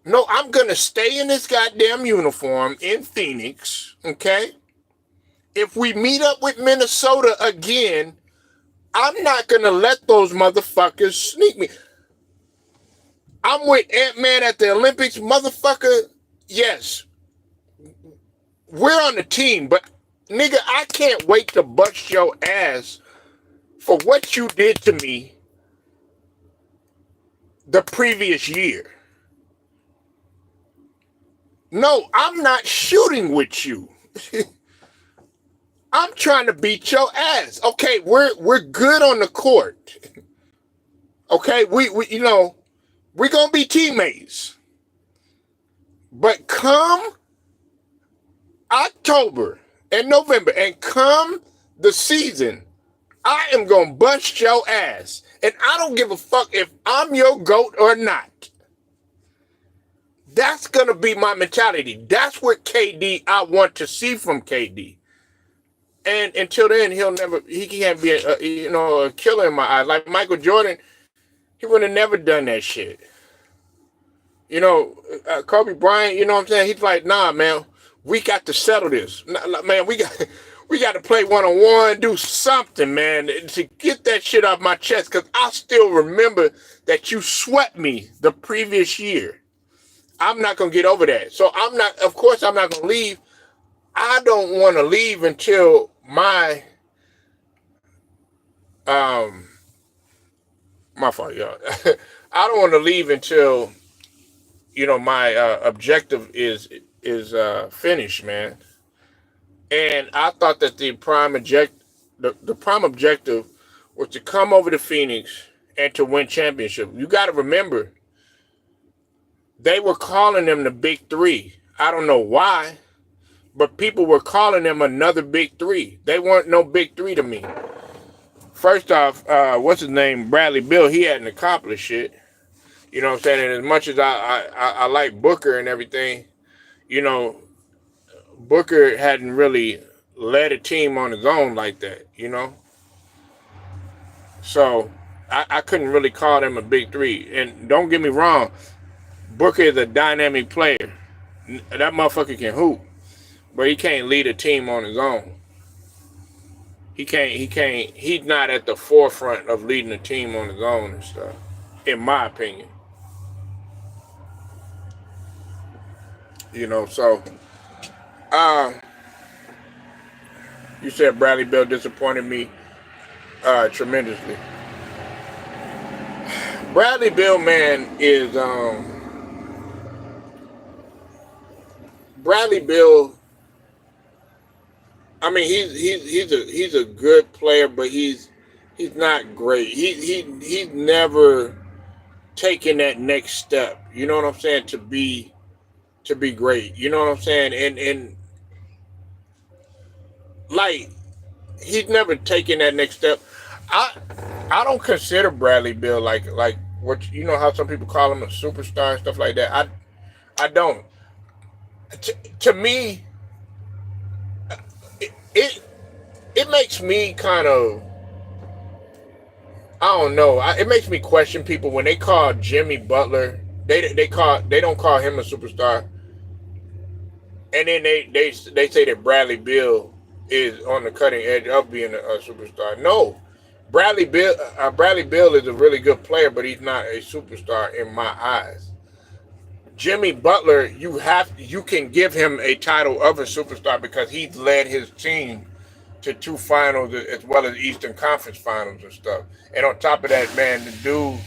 no, I'm going to stay in this goddamn uniform in Phoenix, okay? If we meet up with Minnesota again, I'm not going to let those motherfuckers sneak me. I'm with Ant-Man at the Olympics, motherfucker. Yes, we're on the team, but nigga, I can't wait to bust your ass for what you did to me the previous year. No, I'm not shooting with you. I'm trying to beat your ass. Okay, we're good on the court. Okay, we you know, we're gonna be teammates. But come October and November and come the season, I am gonna bust your ass. And I don't give a fuck if I'm your GOAT or not. That's gonna be my mentality. That's what KD I want to see from KD. And until then, he can't be a killer in my eyes. Like Michael Jordan, he would have never done that shit. You know, Kobe Bryant, you know what I'm saying? He's like, nah, man, we got to settle this. Man, we got to play one-on-one, do something, man, to get that shit off my chest. Because I still remember that you swept me the previous year. I'm not going to get over that. So of course I'm not going to leave. I don't want to leave until my fault, y'all. I don't want to leave until, my objective is finished, man. And I thought that the prime objective was to come over to Phoenix and to win championship. You got to remember, they were calling them the Big Three. I don't know why, but people were calling them another Big Three. They weren't no Big Three to me. First off, what's his name? Bradley Beal, he hadn't accomplished shit. You know what I'm saying? And as much as I like Booker and everything, Booker hadn't really led a team on his own like that, So I couldn't really call them a Big Three. And don't get me wrong, Booker is a dynamic player. That motherfucker can hoop, but he can't lead a team on his own. He's not at the forefront of leading a team on his own and stuff, in my opinion. So you said Bradley Beal disappointed me tremendously. Bradley Beal, man, is Bradley Beal. I mean, he's a good player, but he's not great. He's never taken that next step. You know what I'm saying? To be great. You know what I'm saying? And like, he's never taken that next step. I don't consider Bradley Beal like what how some people call him a superstar and stuff like that. I don't. To me, it makes me kind of, I don't know. It makes me question people when they call Jimmy Butler. They don't call him a superstar, and then they say that Bradley Beal is on the cutting edge of being a superstar. No, Bradley Beal is a really good player, but he's not a superstar in my eyes. Jimmy Butler, you can give him a title of a superstar because he led his team to two finals as well as Eastern Conference finals and stuff. And on top of that, man, the dude,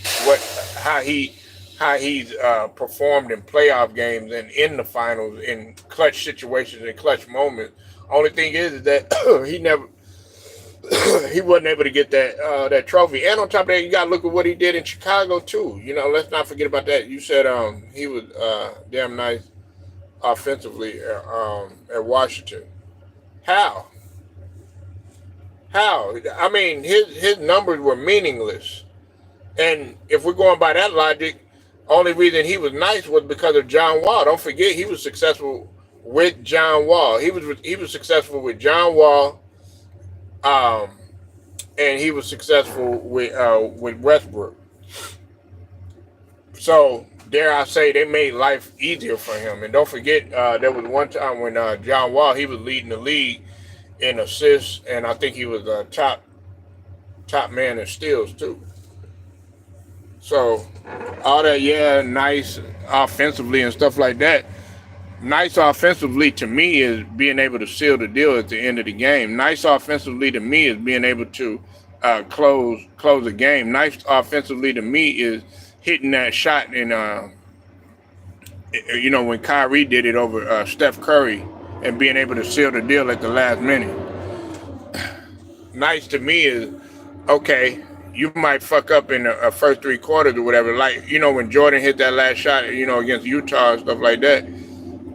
how he how he's performed in playoff games and in the finals in clutch situations and clutch moments. Only thing is that he never he wasn't able to get that trophy. And on top of that, you got to look at what he did in Chicago too. You know, let's not forget about that. You said he was damn nice offensively at Washington. How? How? I mean, his numbers were meaningless. And if we're going by that logic, only reason he was nice was because of John Wall. Don't forget, he was successful with John Wall. He was successful with John Wall, um, and he was successful with Westbrook. So dare I say, they made life easier for him. And don't forget, there was one time when John Wall, he was leading the league in assists, and I think he was top man in steals too. So all that, yeah, nice offensively and stuff like that. Nice offensively to me is being able to seal the deal at the end of the game. Nice offensively to me is being able to close a game. Nice offensively to me is hitting that shot in when Kyrie did it over Steph Curry and being able to seal the deal at the last minute. Nice to me is, okay, you might fuck up in the first three quarters or whatever. Like, when Jordan hit that last shot, against Utah and stuff like that,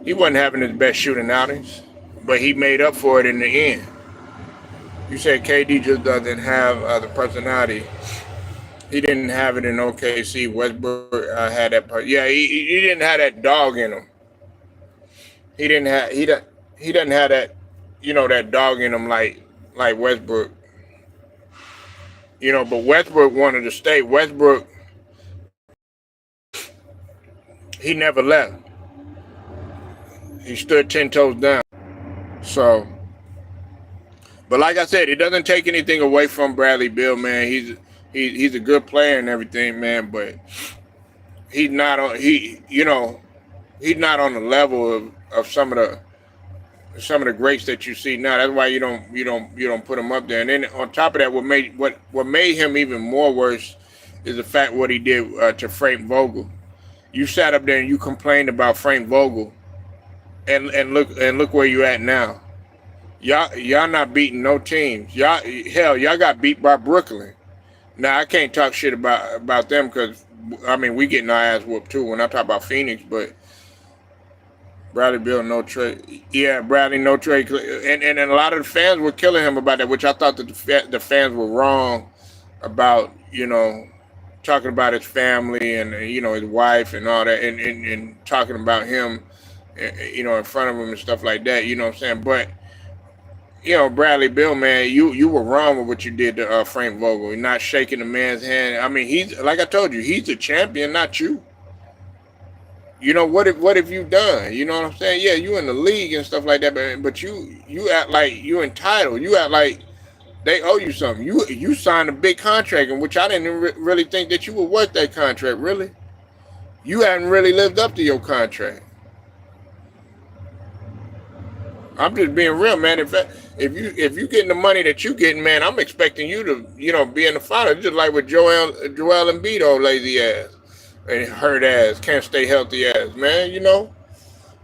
he wasn't having his best shooting outings, but he made up for it in the end. You said KD just doesn't have the personality. He didn't have it in OKC. Westbrook had that part. Yeah, he didn't have that dog in him. He doesn't have that, that dog in him like Westbrook. But Westbrook wanted to stay. Westbrook, he never left. He stood 10 toes down. So, but like I said, it doesn't take anything away from Bradley Beal, man. He's a good player and everything, man. But he's not on he's not on the level of some of the greats that you see now. That's why you don't put him up there. And then on top of that, what made him even more worse is the fact what he did to Frank Vogel. You sat up there and you complained about Frank Vogel, and look where you at now. Y'all not beating no teams. Y'all got beat by Brooklyn. Now I can't talk shit about them because we getting our ass whooped too when I talk about Phoenix, but Bradley Beal, no trade. Yeah, Bradley, no trade. And a lot of the fans were killing him about that, which I thought that the fans were wrong about, talking about his family and, his wife and all that, and talking about him, in front of him and stuff like that, you know what I'm saying? But, Bradley Beal, man, you were wrong with what you did to Frank Vogel. You're not shaking the man's hand. He's, like I told you, he's the champion, not you. What have you done? You know what I'm saying? Yeah, you in the league and stuff like that, but you act like you entitled. You act like they owe you something. You signed a big contract, in which I didn't really think that you were worth that contract. Really, you hadn't really lived up to your contract. I'm just being real, man. If you getting the money that you getting, man, I'm expecting you to be in the finals, just like with Joel Embiid, old lazy ass. And hurt ass, can't stay healthy ass, man.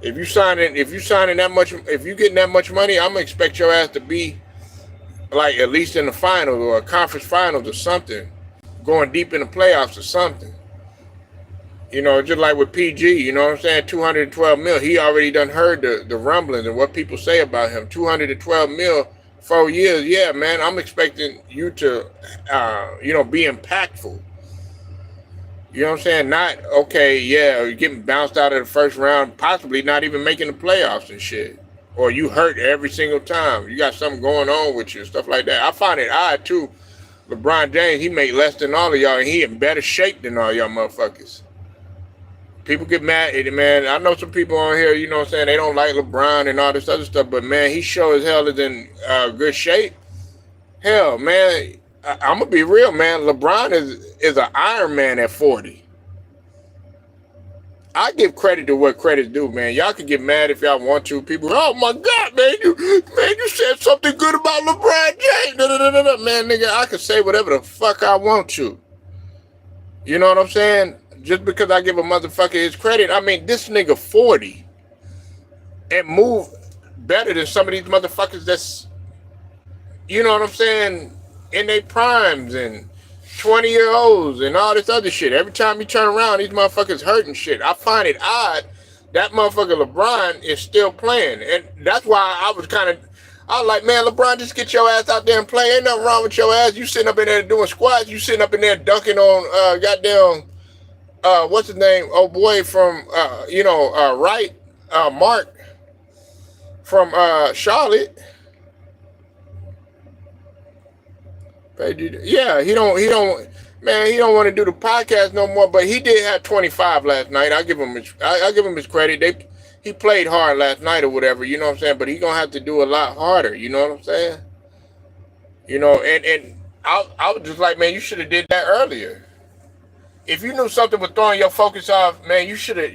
If you signing that much, if you getting that much money, I'm gonna expect your ass to be like at least in the finals or a conference finals or something, going deep in the playoffs or something. Just like with PG, you know what I'm saying? 212 mil. He already done heard the rumblings and what people say about him. 212 mil, 4 years. Yeah, man. I'm expecting you to, be impactful. You know what I'm saying? Not, okay, yeah, you're getting bounced out of the first round, possibly not even making the playoffs and shit. Or you hurt every single time. You got something going on with you, stuff like that. I find it odd, too. LeBron James, he made less than all of y'all, and he in better shape than all y'all motherfuckers. People get mad at it, man. I know some people on here, you know what I'm saying, they don't like LeBron and all this other stuff, but, man, he sure as hell is in good shape. Hell, man, I'm gonna be real, man. LeBron is an Iron Man at 40. I give credit to what credit's due, man. Y'all can get mad if y'all want to. People, oh my God, man, you said something good about LeBron James. No, man, nigga, I can say whatever the fuck I want to. You know what I'm saying? Just because I give a motherfucker his credit, I mean, this nigga 40 and move better than some of these motherfuckers that's, you know what I'm saying, in their primes and 20-year-olds and all this other shit. Every time you turn around, these motherfuckers hurting shit. I find it odd that motherfucker LeBron is still playing. And that's why I was like, man, LeBron, just get your ass out there and play. Ain't nothing wrong with your ass. You sitting up in there doing squats. You sitting up in there dunking on goddamn, what's his name? Oh boy from, Wright, Mark from Charlotte. Yeah, he don't want to do the podcast no more. But he did have 25 last night. I give him his credit. He played hard last night or whatever. You know what I'm saying? But he gonna have to do a lot harder. You know what I'm saying? You know, and I was just like, man, you should have did that earlier. If you knew something was throwing your focus off, man, you should have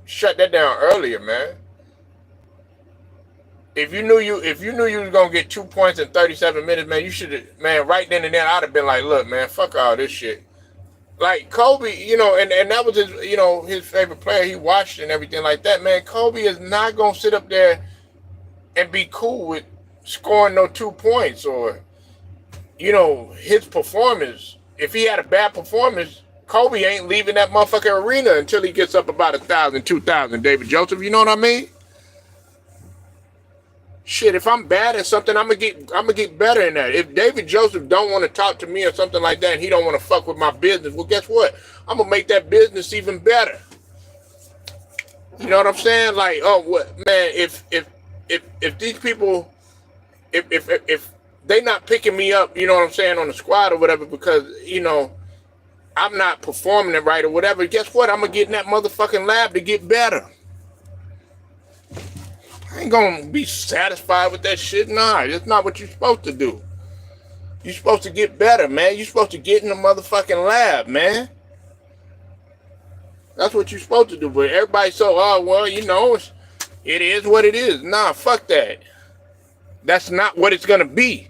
shut that down earlier, man. If you knew you was gonna get 2 points in 37 minutes, man, you should have, man, right then and there, I'd have been like, look, man, fuck all this shit. Like Kobe, you know, and that was his, you know, his favorite player. He watched and everything like that, man. Kobe is not gonna sit up there and be cool with scoring no 2 points or, you know, his performance. If he had a bad performance, Kobe ain't leaving that motherfucking arena until he gets up about 1,000, 2,000. David Joseph, you know what I mean? Shit, if I'm bad at something, I'm gonna get better in that. If David Joseph don't want to talk to me or something like that, and he don't want to fuck with my business, well, guess what? I'm gonna make that business even better. You know what I'm saying? Like, oh, what, man? If these people, if they not picking me up, you know what I'm saying, on the squad or whatever, because you know I'm not performing it right or whatever. Guess what? I'm gonna get in that motherfucking lab to get better. I ain't gonna be satisfied with that shit. Nah, that's not what you're supposed to do. You're supposed to get better, man. You're supposed to get in the motherfucking lab, man. That's what you're supposed to do. But everybody's so, oh, well, you know, it is what it is. Nah, fuck that. That's not what it's gonna be.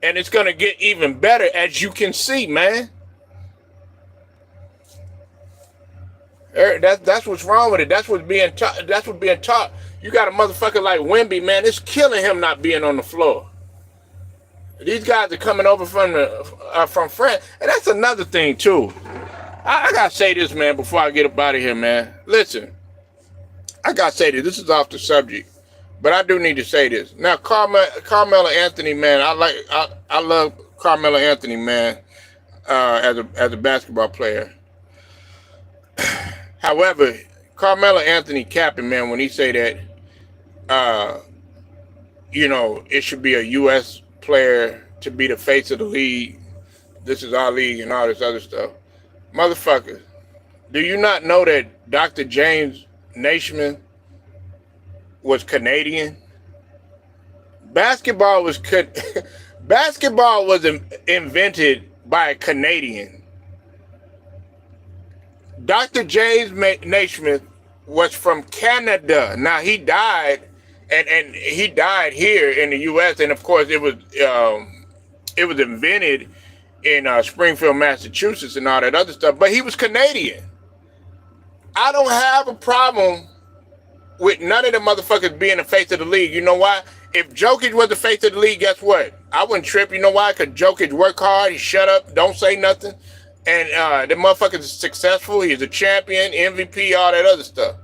And it's gonna get even better, as you can see, man. That's what's wrong with it. That's what's being taught. You got a motherfucker like Wemby, man. It's killing him not being on the floor. These guys are coming over from France, and that's another thing too. I gotta say this, man, before I get up out of here, man. Listen, I gotta say this. This is off the subject, but I do need to say this. Now, Carmelo Anthony, man. I love Carmelo Anthony, man, as a basketball player. However, Carmelo Anthony capping, man, when he say that, you know, it should be a U.S. player to be the face of the league. This is our league and all this other stuff. Motherfucker, do you not know that Dr. James Naismith was Canadian? Basketball was invented by a Canadian. Dr. James Naismith was from Canada. Now he died, and he died here in the U.S. And of course, it was invented in Springfield, Massachusetts, and all that other stuff. But he was Canadian. I don't have a problem with none of the motherfuckers being the face of the league. You know why? If Jokic was the face of the league, guess what? I wouldn't trip. You know why? Because Jokic work hard. He shut up, don't say nothing. And the motherfucker is successful. He's a champion, MVP, all that other stuff.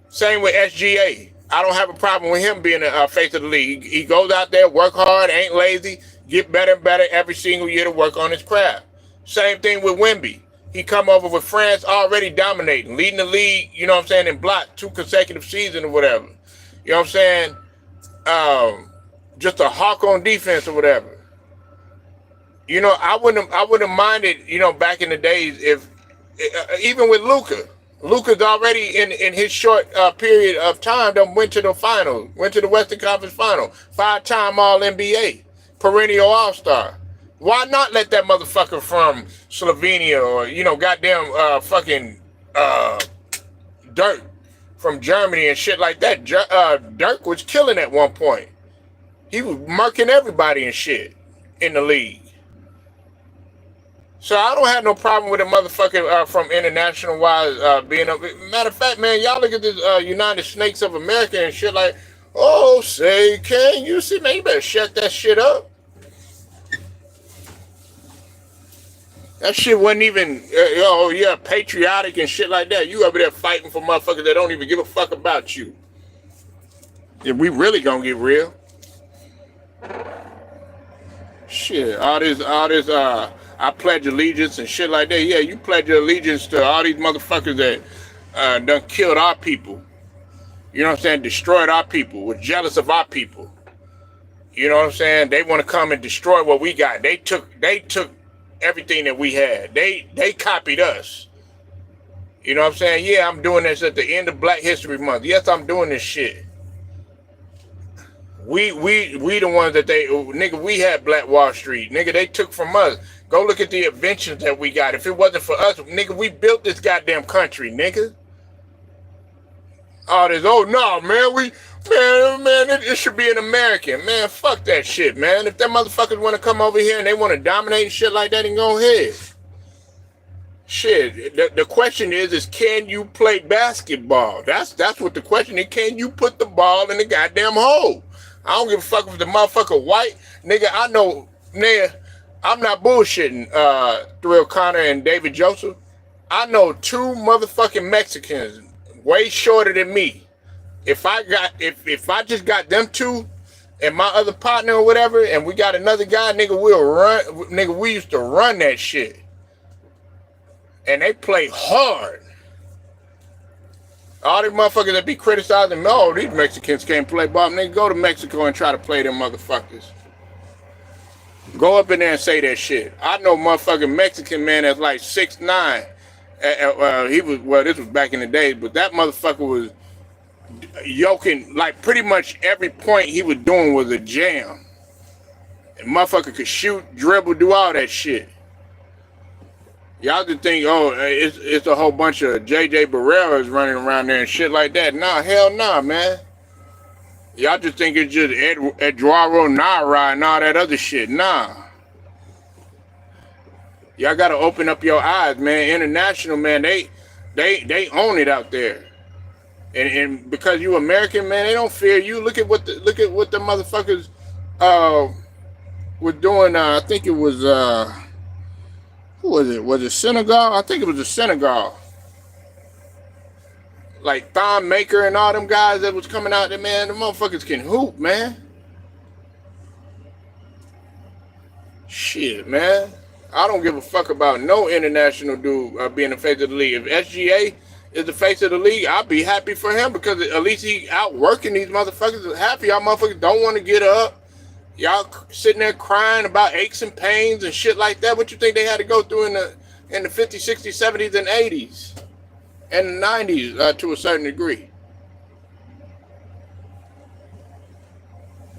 Same with SGA. I don't have a problem with him being the face of the league. He goes out there, work hard, ain't lazy, get better and better every single year to work on his craft. Same thing with Wemby. He come over with France already dominating, leading the league, you know what I'm saying, in block 2 consecutive seasons or whatever. You know what I'm saying? Just a hawk on defense or whatever. You know, I wouldn't have minded, you know, back in the days if even with Luka. Luka's already in his short period of time done went to the finals, went to the Western Conference Final, 5-time All-NBA, perennial All-Star. Why not let that motherfucker from Slovenia or, you know, goddamn fucking Dirk from Germany and shit like that. Dirk was killing at one point. He was murking everybody and shit in the league. So I don't have no problem with a motherfucker from international wise being up. Matter of fact, man, y'all look at this United Snakes of America and shit like, oh, say, can you see, man, you better shut that shit up. That shit wasn't even, oh yeah, patriotic and shit like that. You over there fighting for motherfuckers that don't even give a fuck about you. If we really gonna get real. Shit, all this, I pledge allegiance and shit like that. Yeah, you pledge your allegiance to all these motherfuckers that done killed our people. You know what I'm saying? Destroyed our people, were jealous of our people. You know what I'm saying? They want to come and destroy what we got. They took everything that we had. They copied us. You know what I'm saying? Yeah, I'm doing this at the end of Black History Month. Yes, I'm doing this shit. We the ones that nigga, we had Black Wall Street. Nigga, they took from us. Go look at the inventions that we got. If it wasn't for us, nigga, we built this goddamn country, nigga. All this, oh no, man, it should be an American. Man, fuck that shit, man. If that motherfuckers want to come over here and they want to dominate and shit like that, then go ahead. Shit, the question is can you play basketball? That's what the question is. Can you put the ball in the goddamn hole? I don't give a fuck if the motherfucker white. Nigga, I know, nigga, I'm not bullshitting Thrill Connor and David Joseph. I know two motherfucking Mexicans way shorter than me. If I just got them two and my other partner or whatever, and we got another guy, nigga, we'll run. Nigga, we used to run that shit. And they play hard. All these motherfuckers that be criticizing, no, these Mexicans can't play ball. Nigga, go to Mexico and try to play them motherfuckers. Go up in there and say that shit. I know motherfucking Mexican man that's like 6'9". This was back in the day, but that motherfucker was yoking, like pretty much every point he was doing was a jam. And motherfucker could shoot, dribble, do all that shit. Y'all just think, oh, it's a whole bunch of J.J. Barreras running around there and shit like that. Nah, hell nah, man. Y'all just think it's just Eduardo Nara and all that other shit. Nah. Y'all gotta open up your eyes, man. International, man, they own it out there. And because you American, man, they don't fear you. Look at what the motherfuckers were doing. I think it was who was it? Was it Senegal? I think it was the Senegal. Like Thon Maker and all them guys that was coming out there, man. The motherfuckers can hoop, man. Shit, man. I don't give a fuck about no international dude being the face of the league. If SGA is the face of the league, I'll be happy for him because at least he out working these motherfuckers. Half of y'all motherfuckers don't want to get up. Y'all sitting there crying about aches and pains and shit like that. What you think they had to go through in the 50s, 60s, 70s, and 80s? And the 90s to a certain degree.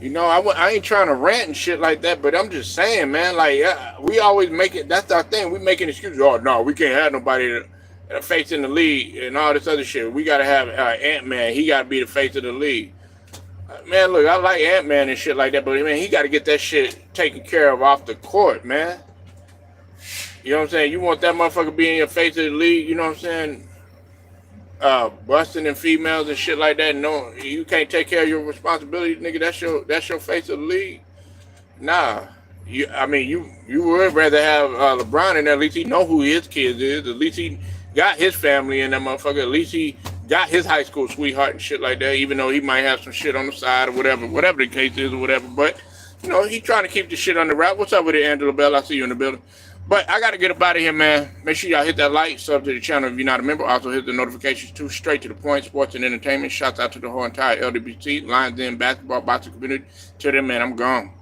You know, I ain't trying to rant and shit like that, but I'm just saying, man, like, we always make it, that's our thing. We making excuses. Oh, no, we can't have nobody face in the league and all this other shit. We got to have Ant-Man. He got to be the face of the league. Man, look, I like Ant-Man and shit like that, but, man, he got to get that shit taken care of off the court, man. You know what I'm saying? You want that motherfucker being your face of the league, you know what I'm saying? Busting and females and shit like that. No, you can't take care of your responsibilities, nigga. That's your face of the league. Nah, you would rather have LeBron in there. At least he know who his kids is. At least he got his family in that motherfucker. At least he got his high school sweetheart and shit like that. Even though he might have some shit on the side or whatever the case is or whatever. But you know, he trying to keep the shit on the wrap. What's up with it, Angela Bell? I see you in the building. But I got to get up out of here, man. Make sure y'all hit that like, sub to the channel if you're not a member. Also hit the notifications too. Straight to the point, sports and entertainment. Shouts out to the whole entire LGBT, Lions Den, basketball, boxing community. Till then, man, I'm gone.